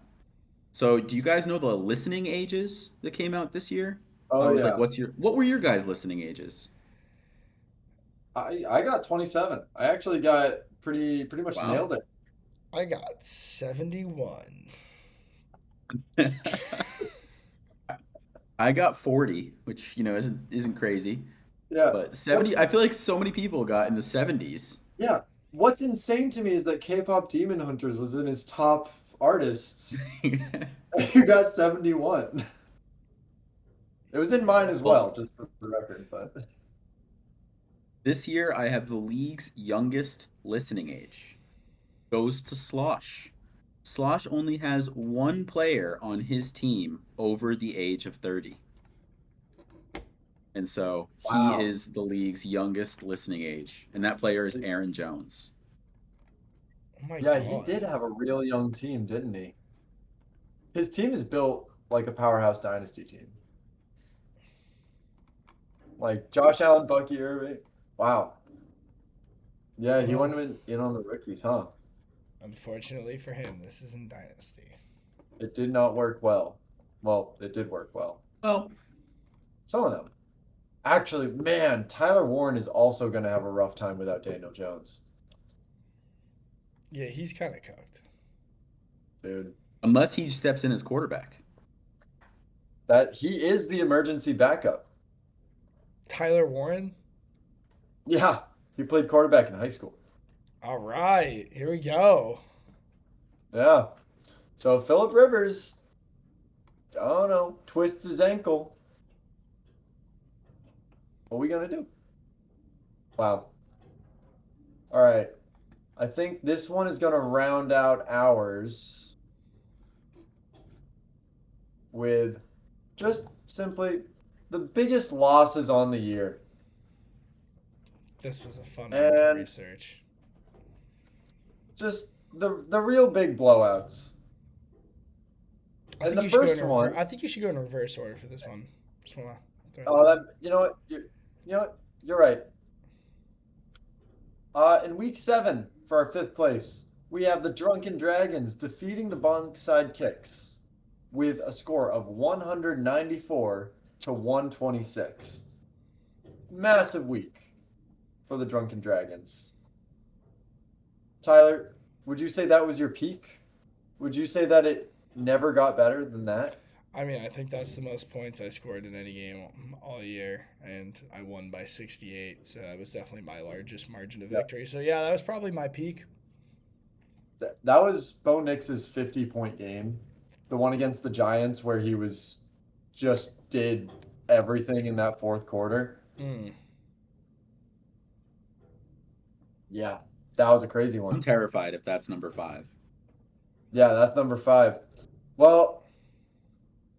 So, do you guys know the listening ages that came out this year? I Oh was like, yeah. what were your guys' listening ages? I got 27. I actually got pretty much Wow. nailed it. I got 71. I got 40, which isn't crazy, Yeah. but That's 70. I feel like so many people got in the 70s. yeah. What's insane to me is that K-pop Demon Hunters was in his top artists. He got 71. It was in mine Yeah. as Well, well, just for the record, but this year I have the league's youngest listening age. Goes to Slosh. Slosh only has one player on his team over the age of 30. And so he wow. is the league's youngest listening age. And that player is Aaron Jones. Oh my Yeah, he god. did have a real young team, didn't he? His team is built like a powerhouse dynasty team. Like Josh Allen, Bucky Irving. Wow. Yeah, he Well, went in on the rookies, huh? unfortunately for him, this isn't Dynasty. It did not work well. Well, it did work well. Well, Some of them. Actually, man, Tyler Warren is also going to have a rough time without Daniel Jones. Yeah, he's kind of cooked. Dude, unless he steps in as quarterback. that he is the emergency backup. Tyler Warren? Yeah, he played quarterback in high school. All right, here we go. Yeah. So Philip Rivers, I don't know, twists his ankle. What are we gonna do? Wow. All right. I think this one is gonna round out ours with just simply the biggest losses on the year. This was a fun one to And research. just the real big blowouts. I And think the you should go in first reverse. one, I think you should go in reverse order for this one. Just wanna throw that oh, out. that you know what, you know what, you're right. In week 7 for our 5th place, we have the Drunken Dragons defeating the Bonkside Kicks with a score of 194 to 126. Massive week for the Drunken Dragons. Tyler, would you say that was your peak? Would you say that it never got better than that? I mean, I think that's the most points I scored in any game all year, and I won by 68. So it was definitely my largest margin of Yeah. victory. So yeah, that was probably my peak. That was Bo Nix's 50-point game. The one against the Giants where he was just did everything in that fourth quarter. Mm. Yeah, that was a crazy I'm one. terrified if that's number 5. Yeah, that's number 5. Well,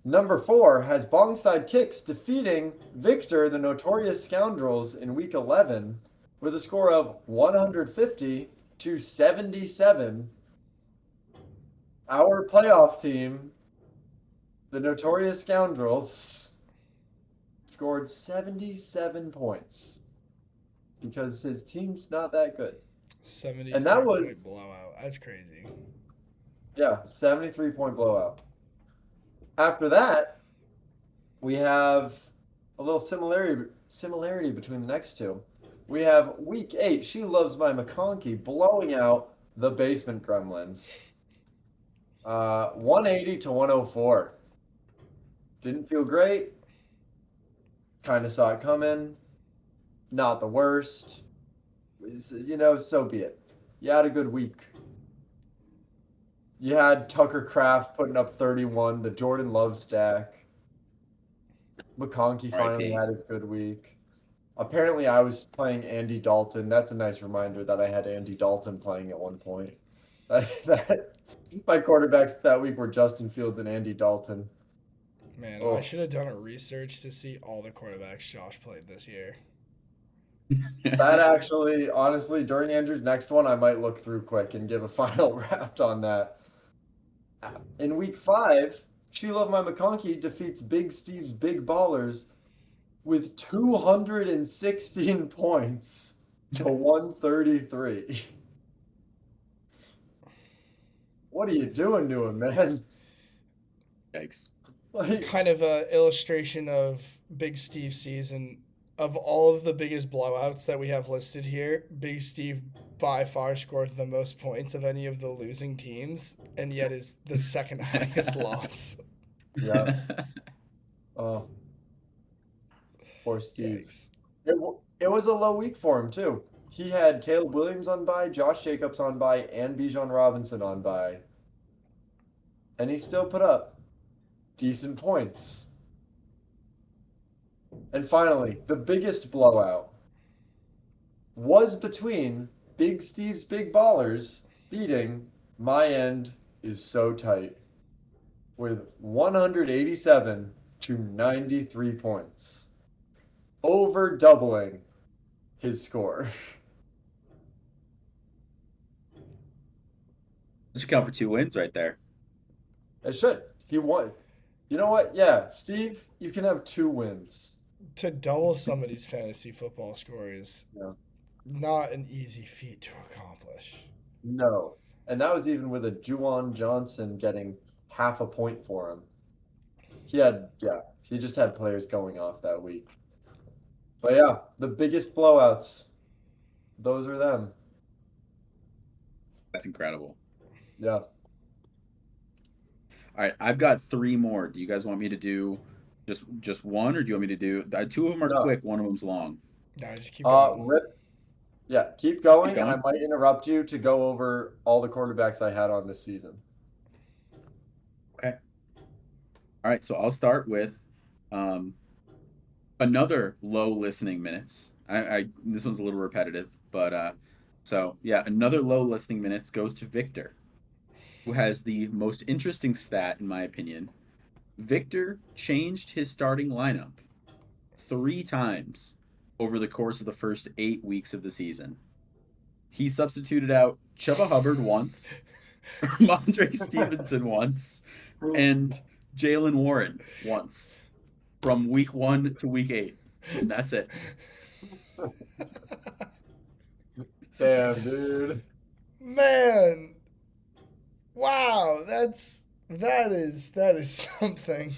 number 4 has Bongside Kicks defeating Victor, the Notorious Scoundrels, in week 11 with a score of 150 to 77. Our playoff team, the Notorious Scoundrels, scored 77 points because his team's not that good. And that 73-point was, blowout. That's crazy. yeah, 73-point blowout. After that, we have a little similarity between the next two. We have week 8, She Loves My McConkey blowing out the Basement Gremlins. 180 to 104. Didn't feel great. Kind of saw it coming. Not the worst. So be it. You had a good week. You had Tucker Kraft putting up 31, the Jordan Love stack. McConkey finally R.I.P. had his good week. Apparently, I was playing Andy Dalton. That's a nice reminder that I had Andy Dalton playing at one point. My quarterbacks that week were Justin Fields and Andy Dalton. Man, I Oh, should have done a research to see all the quarterbacks Josh played this year. that actually, honestly, during Andrew's next one, I might look through quick and give a final wrap on that. In week 5, She Love My McConkey defeats Big Steve's Big Ballers with 216 points to 133. What are you doing to him, man? Yikes. Like, Kind of a illustration of Big Steve's season. Of all of the biggest blowouts that we have listed here, Big Steve by far scored the most points of any of the losing teams, and yet is the second highest loss. yeah. Oh, poor Steve. Yikes. It was a low week for him, too. He had Caleb Williams on bye, Josh Jacobs on bye, and Bijan Robinson on bye. And he still put up decent points. And finally, the biggest blowout was between Big Steve's Big Ballers beating My End is So Tight with 187 to 93 points, over doubling his score. That should count for 2 wins right there. It should. He won. You know what? Yeah, Steve, you can have 2 wins. To double somebody's fantasy football score is Yeah. not an easy feat to accomplish. No. And that was even with a Juwan Johnson getting half a point for him. He just had players going off that week. But yeah, the biggest blowouts, those are them. That's incredible. Yeah. All right, I've got three more. Do you guys want me to do just one, or do you want me to do two of them are No. quick, one of them's long? No, just keep going. Rip. Yeah, keep going, Keep and I going? might interrupt you to go over all the quarterbacks I had on this season. Okay. All right, so I'll start with um, another low listening minutes. I this one's a little repetitive, but so yeah, another low listening minutes goes to Victor, who has the most interesting stat in my opinion. Victor changed his starting lineup 3 times over the course of the first 8 weeks of the season. He substituted out Chuba Hubbard once, Mondre Stevenson once, and Jalen Warren once from week 1 to week 8. And that's it. Damn, dude. Man, wow, that is something.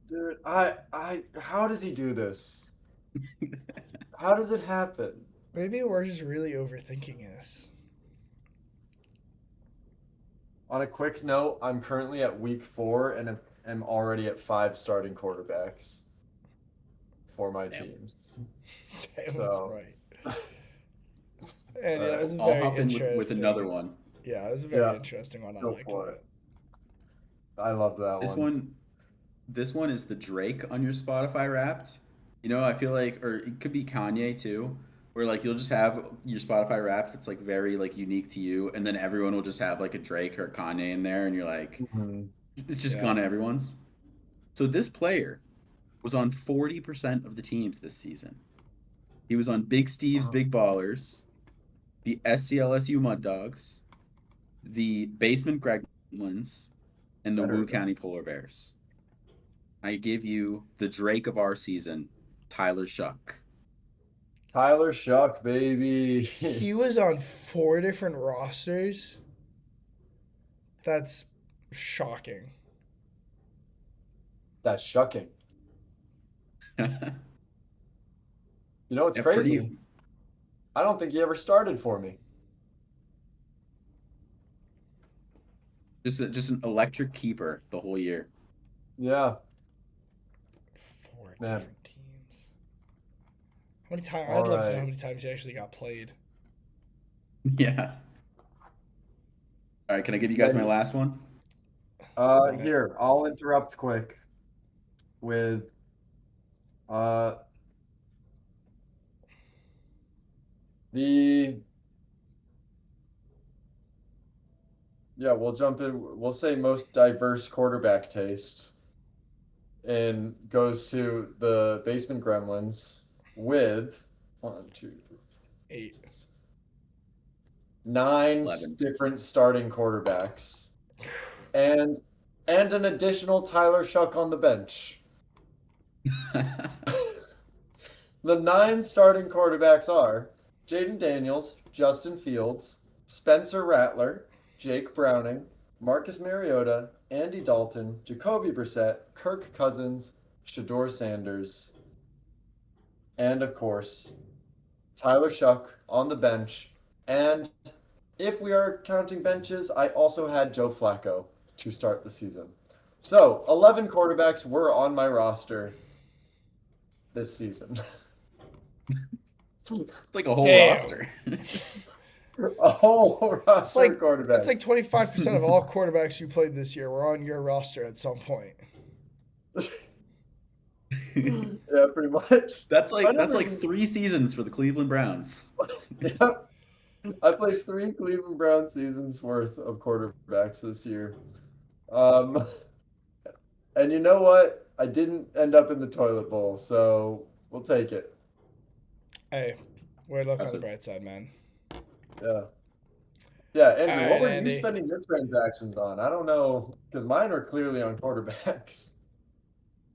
Dude, how does he do this? How does it happen? Maybe we're just really overthinking this. On a quick note, I'm currently at week 4 and am already at 5 starting quarterbacks for my Damn. teams. That So- was right. And yeah, that was a I'll very hop in interesting. with another one. Yeah, it was a very Yeah, interesting one. I go liked for that. it. I love that This one, this one is the Drake on your Spotify Wrapped. You know, I feel like, or it could be Kanye too, where like you'll just have your Spotify Wrapped that's like very like unique to you, and then everyone will just have like a Drake or a Kanye in there, and you're like, Mhm. it's just Yeah. gone to everyone's. So this player was on 40% of the teams this season. He was on Big Steve's Wow. Big Ballers, the SCLSU Mud Dogs, the Basement Gremlins, and the Better Wu than- County Polar Bears. I give you the Drake of our season, Tyler Shuck. Tyler Shuck, baby. He was on 4 different rosters. That's shocking. That's shucking. Yeah, You know what's crazy? pretty. I don't think he ever started for me. Just an electric keeper the whole year. Yeah. 4 Man. different teams. How many times? I'd All love to know right. how many times he actually got played. Yeah. All right, can I give you guys my last one? Okay. Here, I'll interrupt quick with uh the yeah, we'll jump in. We'll say most diverse quarterback taste, and goes to the Basement Gremlins with 1, 2, 3, 8. 9 11. different starting quarterbacks, and an additional Tyler Shuck on the bench. The 9 starting quarterbacks are Jaden Daniels, Justin Fields, Spencer Rattler, Jake Browning, Marcus Mariota, Andy Dalton, Jacoby Brissett, Kirk Cousins, Shador Sanders, and of course, Tyler Shuck on the bench. And if we are counting benches, I also had Joe Flacco to start the season. So 11 quarterbacks were on my roster this season. It's like a whole Damn. roster. A whole It's roster of like that's like quarterbacks. 25% of all quarterbacks you played this year were on your roster at some point. Yeah, pretty much. I That's never like even. 3 seasons for the Cleveland Browns. Yep. I played three Cleveland Brown seasons worth of quarterbacks this year. Um, and you know what? I didn't end up in the toilet bowl, so we'll take it. Hey, way to look on the Impressive. bright side, man. Yeah. Yeah, All Andrew, what right, were you Andy. spending your transactions on? I don't know, because mine are clearly on quarterbacks.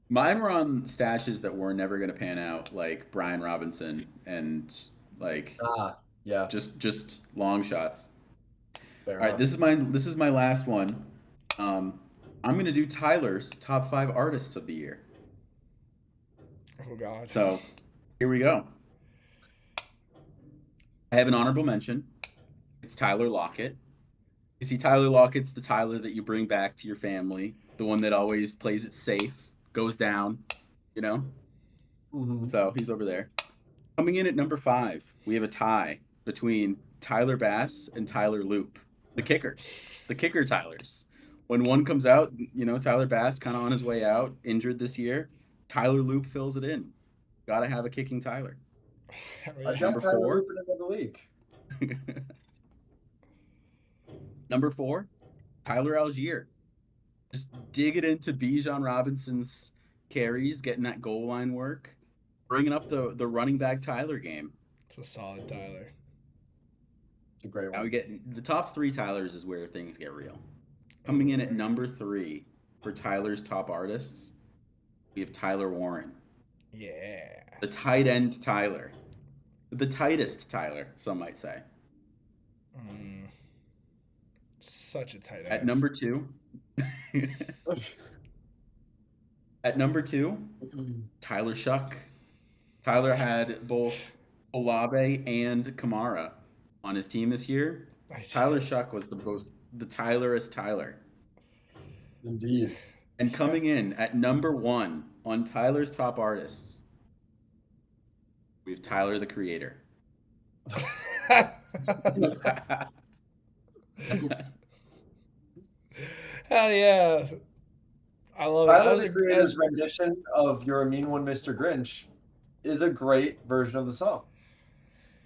Mine were on stashes that were never going to pan out, like Brian Robinson and like Ah, yeah, just long shots. fair All right, enough. this is my last one. Um, I'm gonna do Tyler's top 5 artists of the year. Oh God. So here we go. I have an honorable mention. It's Tyler Lockett. You see, Tyler Lockett's the Tyler that you bring back to your family, the one that always plays it safe, goes down, you know? Hmm. So he's over there. Coming in at number 5, we have a tie between Tyler Bass and Tyler Loop, the kickers, the kicker Tylers. When one comes out, Tyler Bass kind of on his way out, injured this year. Tyler Loop fills it in. Got to have a kicking Tyler. Hell I've yeah. got Number Tyler 4, Loopin in the league. number 4, Tyler Algier. Just dig it into Bijan Robinson's carries, getting that goal line work, bringing up the running back Tyler game. It's a solid Tyler. It's a great Now one. we get the top 3 Tylers is where things get real. Oh Coming in at Lord. number 3 for Tyler's top artists, we have Tyler Warren, Yeah. the tight end Tyler, the tightest Tyler, some might say. Mm, such a tight At end. number 2, at number 2, Tyler Shuck. Tyler had both Olave and Kamara on his team this year. I Tyler did. Shuck was the Tylerest Tyler. Indeed. And coming in at number 1 on Tyler's top artists, we have Tyler the Creator. Hell yeah. I love it. Tyler, the creator's rendition of "You're a Mean One, Mr. Grinch" is a great version of the song.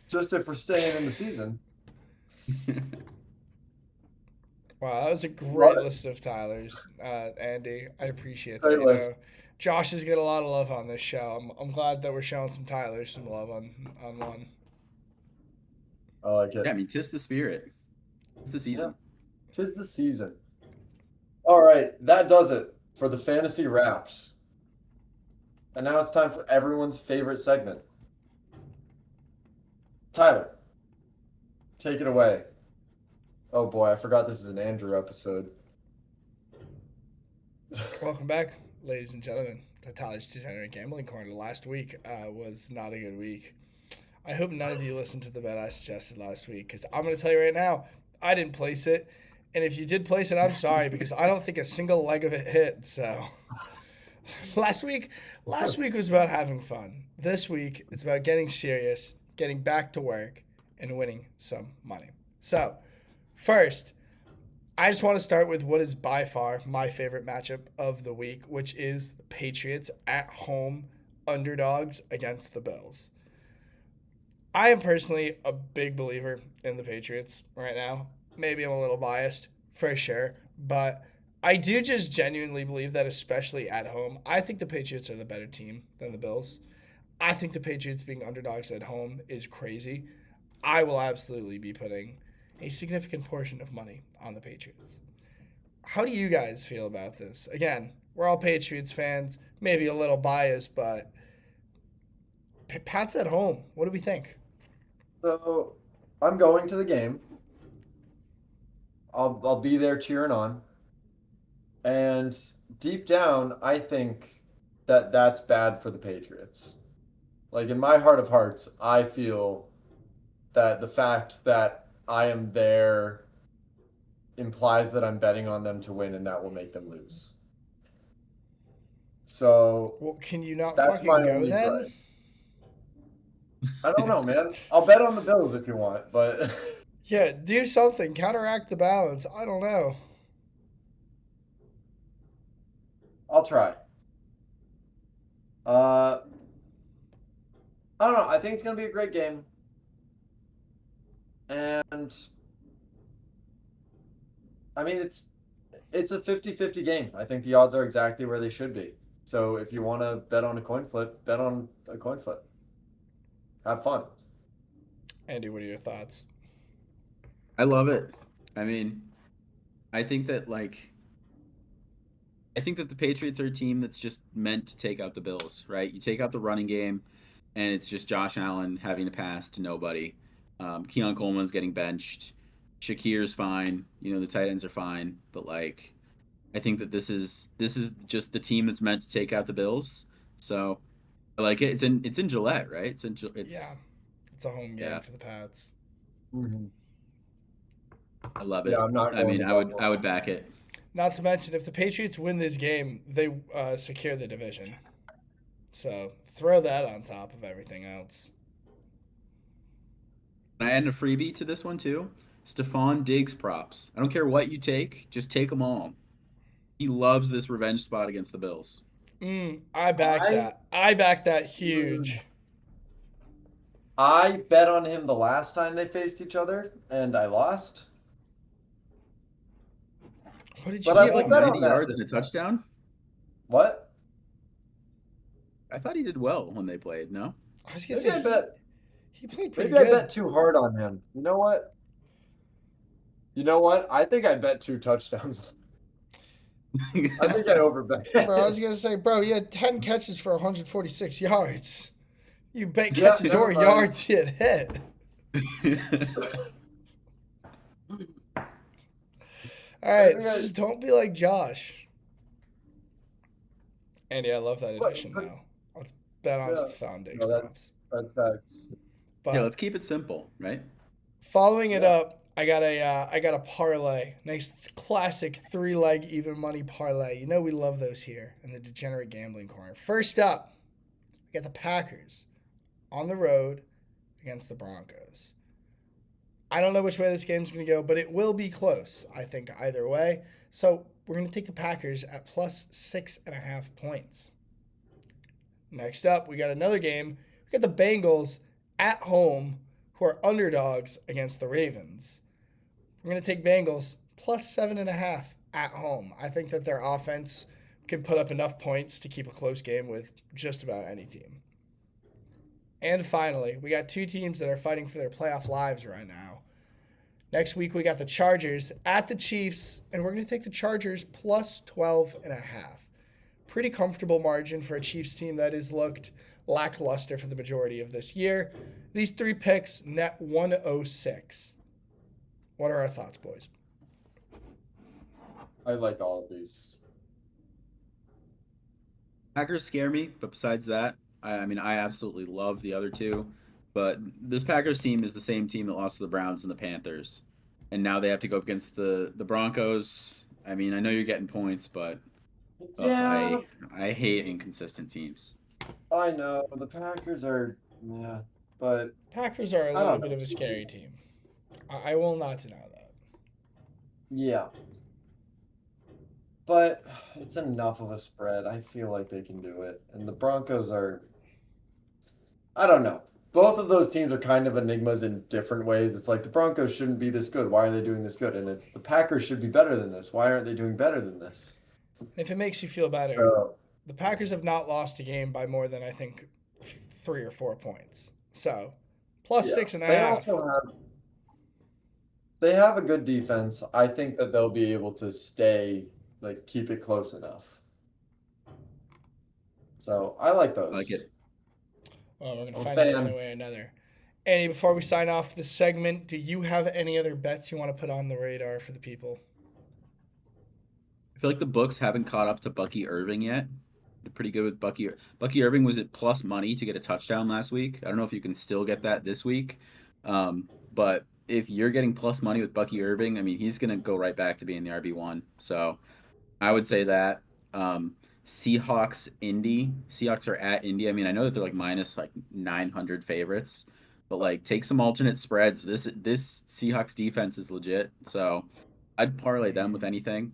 Just if we're staying in the season, Wow, that was a love great it. list of Tyler's, Andy. I appreciate that. Great list. Josh has got a lot of love on this show. I'm glad that we're showing some Tyler's some love on one. I like Yeah, it. I mean, tis the spirit. It's the Yeah, season. 'tis the season. All right, that does it for the fantasy wraps. And now it's time for everyone's favorite segment. Tyler, take it away. Oh boy, I forgot this is an Andrew episode. Welcome back, ladies and gentlemen. The Tyler's Degenerate Gambling Corner. Last week was not a good week. I hope none of you listened to the bet I suggested last week because I'm going to tell you right now, I didn't place it. And if you did place it, I'm sorry because I don't think a single leg of it hit. So last week, last week was about having fun. This week, it's about getting serious, getting back to work, and winning some money. So, first, I just want to start with what is by far my favorite matchup of the week, which is the Patriots at home underdogs against the Bills. I am personally a big believer in the Patriots right now. Maybe I'm a little biased, for sure, but I do just genuinely believe that, especially at home, I think the Patriots are the better team than the Bills. I think the Patriots being underdogs at home is crazy. I will absolutely be putting a significant portion of money on the Patriots. How do you guys feel about this? Again, we're all Patriots fans, maybe a little biased, but Pat's at home. What do we think? So I'm going to the game. I'll be there cheering on. And deep down, I think that that's bad for the Patriots. Like in my heart of hearts, I feel that the fact that I am there implies that I'm betting on them to win and that will make them lose. So Well, can you not that's my fucking go only then? gripe. I don't know, man. I'll bet on the Bills if you want, but Yeah, do something. Counteract the balance. I don't know. I'll try. Uh, I don't know. I think it's gonna be a great game, and I mean it's a 50-50 game. I think the odds are exactly where they should be. So if you want to bet on a coin flip, bet on a coin flip. Have fun. Andy, what are your thoughts? I love it. I mean, I think that the Patriots are a team that's just meant to take out the Bills, right? You take out the running game, and it's just Josh Allen having to pass to nobody. Keon Coleman's getting benched. Shakir's fine. The tight ends are fine, but I think that this is just the team that's meant to take out the Bills. So I like it. It's in Gillette, right? Yeah, it's a home game Yeah, for the Pats. Mhm. I love Yeah, it. I'm not I going mean, to I would Buffalo. back it. Not to mention, if the Patriots win this game, they secure the division. So throw that on top of everything else. Can I add a freebie to this one too? Stephon Diggs props. I don't care what you take, just take them all. He loves this revenge spot against the Bills. I back I that. I back that mm, huge. I bet on him the last time they faced each other, and I lost. What did you But He I had bet like won't on bet him? 90 on that yards this and a time. touchdown. What? I thought he did well when they played, no? I was gonna Maybe say I bet. he played pretty Maybe I good. bet too hard on him. You know what? You know what? I think I bet two touchdowns. I think I Bro, I was overbet. gonna say, bro, he had 10 catches for 146 yards. You bet Yeah, catches never or mind. yards he had hit. All right, Maybe so I. just don't be like Josh. Andy, I love that What? addition now. Let's bet on Yeah. Stephon Diggs No, props. that's facts. Yeah, But let's keep it simple, right? following it Yeah. up, I got a parlay. Nice classic 3-leg even money parlay. You know we love those here in the degenerate gambling corner. First up, we got the Packers on the road against the Broncos. I don't know which way this game's going to go, but it will be close, I think, either way. So we're going to take the Packers at plus 6.5 points. Next up, we got another game. We got the Bengals at home, who are underdogs against the Ravens. We're going to take Bengals plus 7.5 at home. I think that their offense can put up enough points to keep a close game with just about any team. And finally, we got two teams that are fighting for their playoff lives right now. Next week, we got the Chargers at the Chiefs, and we're going to take the Chargers plus 12.5. Pretty comfortable margin for a Chiefs team that has looked lackluster for the majority of this year. These three picks net 106. What are our thoughts, boys? I like all of these. Packers scare me, but besides that, I mean, I absolutely love the other two. But this Packers team is the same team that lost to the Browns and the Panthers, and now they have to go up against the Broncos. I mean, I know you're getting points, but ugh, Yeah, I hate inconsistent teams. I know the Packers are. Yeah, but Packers are a I little don't bit know. of a scary team. I will not deny that. Yeah, but it's enough of a spread. I feel like they can do it, and the Broncos are. I don't know. Both of those teams are kind of enigmas in different ways. It's like the Broncos shouldn't be this good. Why are they doing this good? And it's the Packers should be better than this. Why aren't they doing better than this? If it makes you feel better, So the Packers have not lost a game by more than I think 3 or 4 points. So plus yeah, six and a they half. also have a good defense. I think that they'll be able to keep it close enough. So I like I like those. it. Well, we're gonna I'm a find out one fan. way or another. Andy, before we sign off this segment, do you have any other bets you want to put on the radar for the people? I feel like the books haven't caught up to Bucky Irving yet. They're pretty good with Bucky. Bucky Irving was at plus money to get a touchdown last week. I don't know if you can still get that this week, but if you're getting plus money with Bucky Irving, I mean he's gonna go right back to being the RB1. So I would say that. Seahawks Indy. Seahawks are at Indy. I mean, I know that they're like minus like 900 favorites, but like take some alternate spreads. This Seahawks defense is legit, so I'd parlay them with anything.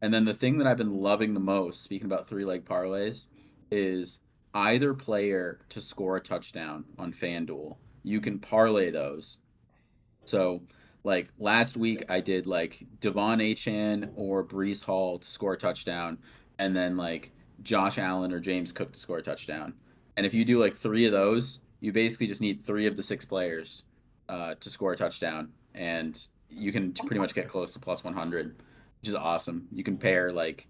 And then the thing that I've been loving the most, speaking about three leg parlays, is either player to score a touchdown on FanDuel. You can parlay those. So, like last week, I did like Devon Achan or Brees Hall to score a touchdown, and then like Josh Allen or James Cook to score a touchdown. And if you do like three of those, you basically just need three of the six players to score a touchdown, and you can pretty much get close to plus 100, which is awesome. You can pair like,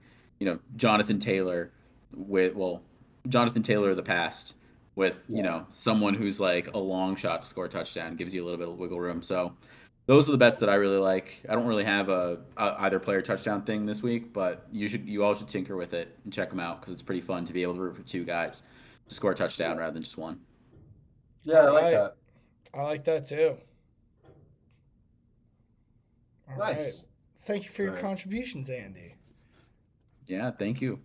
Jonathan Taylor with, well, Jonathan Taylor of the past with, Yeah. someone who's like a long shot to score a touchdown, gives you a little bit of wiggle room. So those are the bets that I really like. I don't really have a either player touchdown thing this week, but you all should tinker with it and check them out because it's pretty fun to be able to root for two guys to score a touchdown rather than just one. Yeah, All I like right. that. I like that too. All right. Nice. Thank you for All your right. contributions, Andy. Yeah, thank you.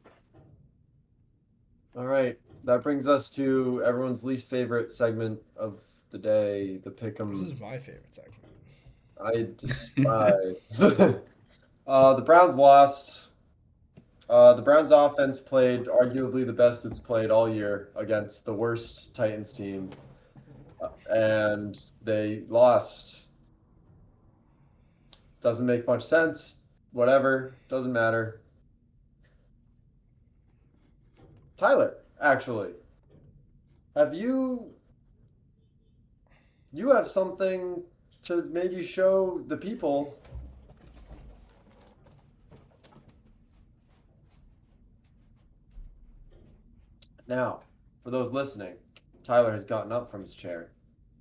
All right. That brings us to everyone's least favorite segment of the day, the This is pick'em. my favorite segment. I despise. The Browns lost. The Browns offense played arguably the best it's played all year against the worst Titans team, and they lost. Doesn't make much sense. Whatever. Doesn't matter. Tyler, actually, have you have something to maybe show the people? Now, for those listening, Tyler has gotten up from his chair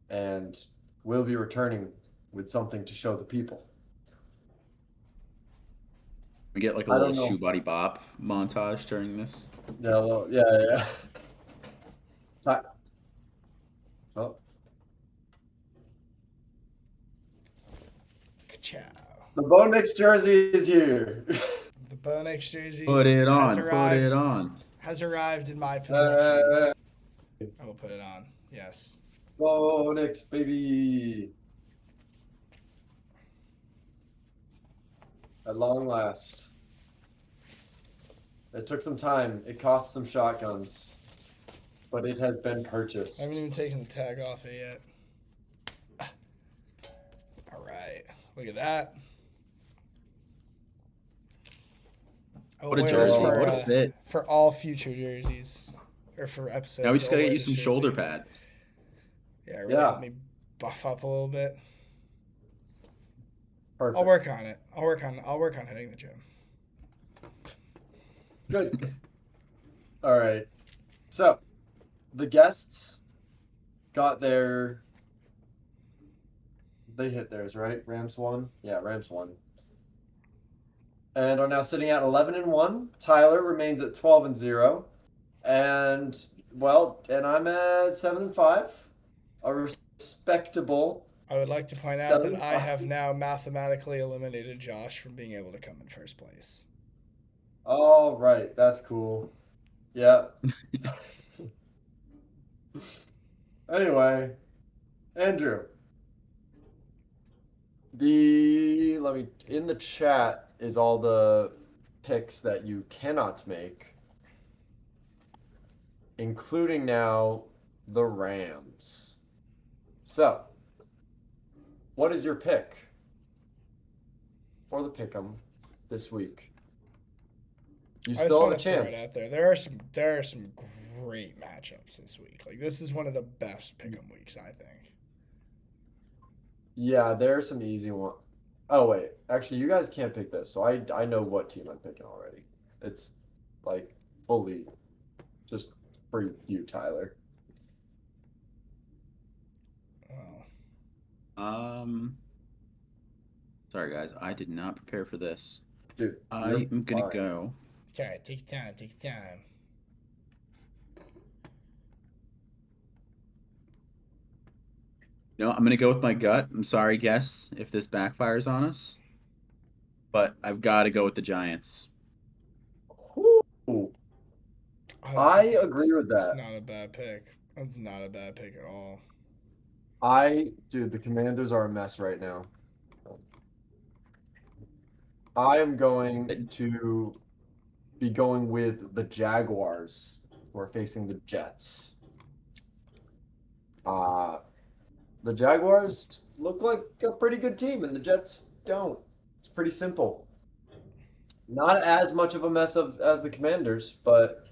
and will be returning with something to show the people. We get like a I little don't shoe know. body bop montage during this. Yeah, well, yeah, yeah. Ty- oh, Ciao. the Bo Nix jersey is here. The Bo Nix jersey Put it has on, put it arrived. on. Has arrived in my possession. uh, I will put it on. Yes. Bo Nix, baby. At long last. It took some time. It cost some shotguns, but it has been purchased. I haven't even taken the tag off it yet. All right. Look at that. I will What a wear this jersey, for, what a fit. for all future jerseys. Or for episodes. Now we just I'll gotta wear get you this some jersey. shoulder pads. Yeah, really Yeah. help me buff up a little bit. Perfect. I'll work on it. I'll work on hitting the gym. Good. All right. So, the guests got their. They hit theirs, right? Rams won. Yeah, Rams won. And are now sitting at 11-1. Tyler remains at 12-0. And and I'm at 7-5. A respectable. I would like to point out that I 7-5. have now mathematically eliminated Josh from being able to come in first place. All right, that's cool. Yeah. Anyway, Andrew, in the chat is all the picks that you cannot make, including now the Rams. So, what is your pick for the pick'em this week? You I just still want have a to throw it chance. out there. There are some great matchups this week. Like this is one of the best pick'em weeks, I think. Yeah, there are some easy ones. Oh wait, actually, you guys can't pick this, so I know what team I'm picking already. It's like fully just for you, Tyler. Well, Sorry guys, I did not prepare for this. Dude, I you're am gonna fine. go. it's all right. Take your time. Take your time. No, I'm gonna go with my gut. I'm sorry, guests, if this backfires on us, but I've got to go with the Giants. Whew. I don't I think agree with that's that. not a bad pick. That's not a bad pick at all. Dude, the Commanders are a mess right now. I am going to be going with the Jaguars, who are facing the Jets. Uh, the Jaguars look like a pretty good team, and the Jets don't. It's pretty simple. Not as much of a mess as the Commanders, but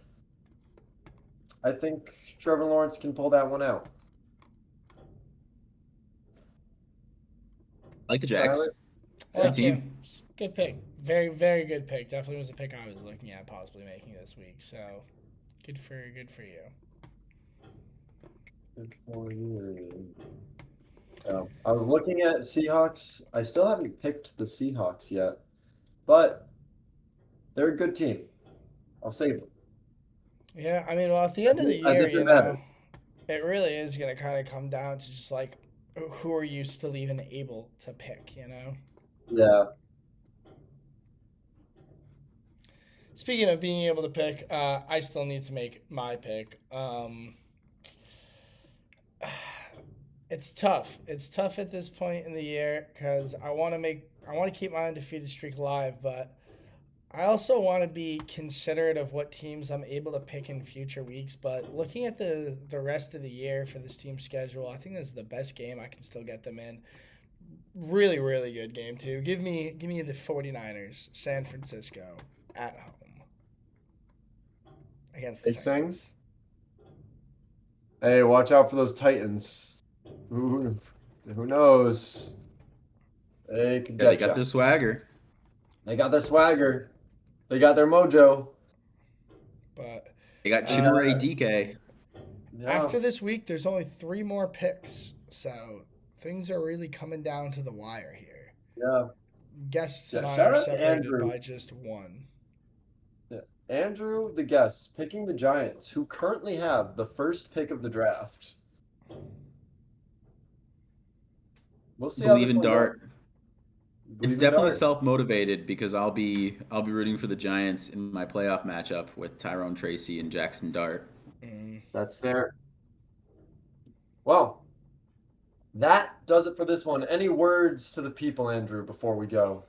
I think Trevor Lawrence can pull that one out. I like the Jags. Tyler? I Good Yeah. like you. team. Good pick. Very, very good pick. Definitely was a pick I was looking at possibly making this week. So good for you. Good for you. I was looking at Seahawks. I still haven't picked the Seahawks yet, but they're a good team. I'll save them. Yeah, I mean, well, at the end of the As year, if it matters. it really is going to kind of come down to just like who are you still even able to pick. Yeah. Speaking of being able to pick, I still need to make my pick. It's tough. It's tough at this point in the year because I want to keep my undefeated streak alive, but I also want to be considerate of what teams I'm able to pick in future weeks. But looking at the rest of the year for this team schedule, I think this is the best game I can still get them in. Really, really good game too. Give me the 49ers, San Francisco at home against the They sing. Titans. Hey, watch out for those Titans. Who, who knows? They can Yeah, they get got you. their swagger. They got their swagger. They got their mojo. But They got Uh, Chinere DK. Yeah. after this week, there's only 3 more picks, so things are really coming down to the wire here. Yeah. Guests Yeah, and I shout are out to separated Andrew. by just one. Yeah. Andrew, the guest, picking the Giants, who currently have the first pick of the draft. We'll see how Believe this in one goes. Dart. It's Believe in definitely Dart. self-motivated because I'll be rooting for the Giants in my playoff matchup with Tyrone Tracy and Jackson Dart. Mm. That's fair. Well, that does it for this one. Any words to the people, Andrew, before we go?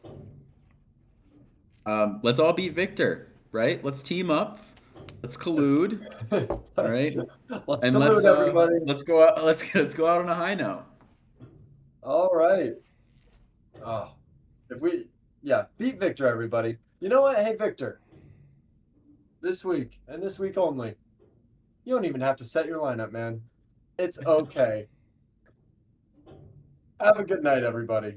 Let's all beat Victor, right? Let's team up. Let's collude, all right? Let's And collude, everybody. let's go out. Let's go out on a high note. All right. Oh, yeah, beat Victor, everybody. You know what? Hey, Victor, this week and this week only, you don't even have to set your lineup, man. It's okay. Have a good night, everybody.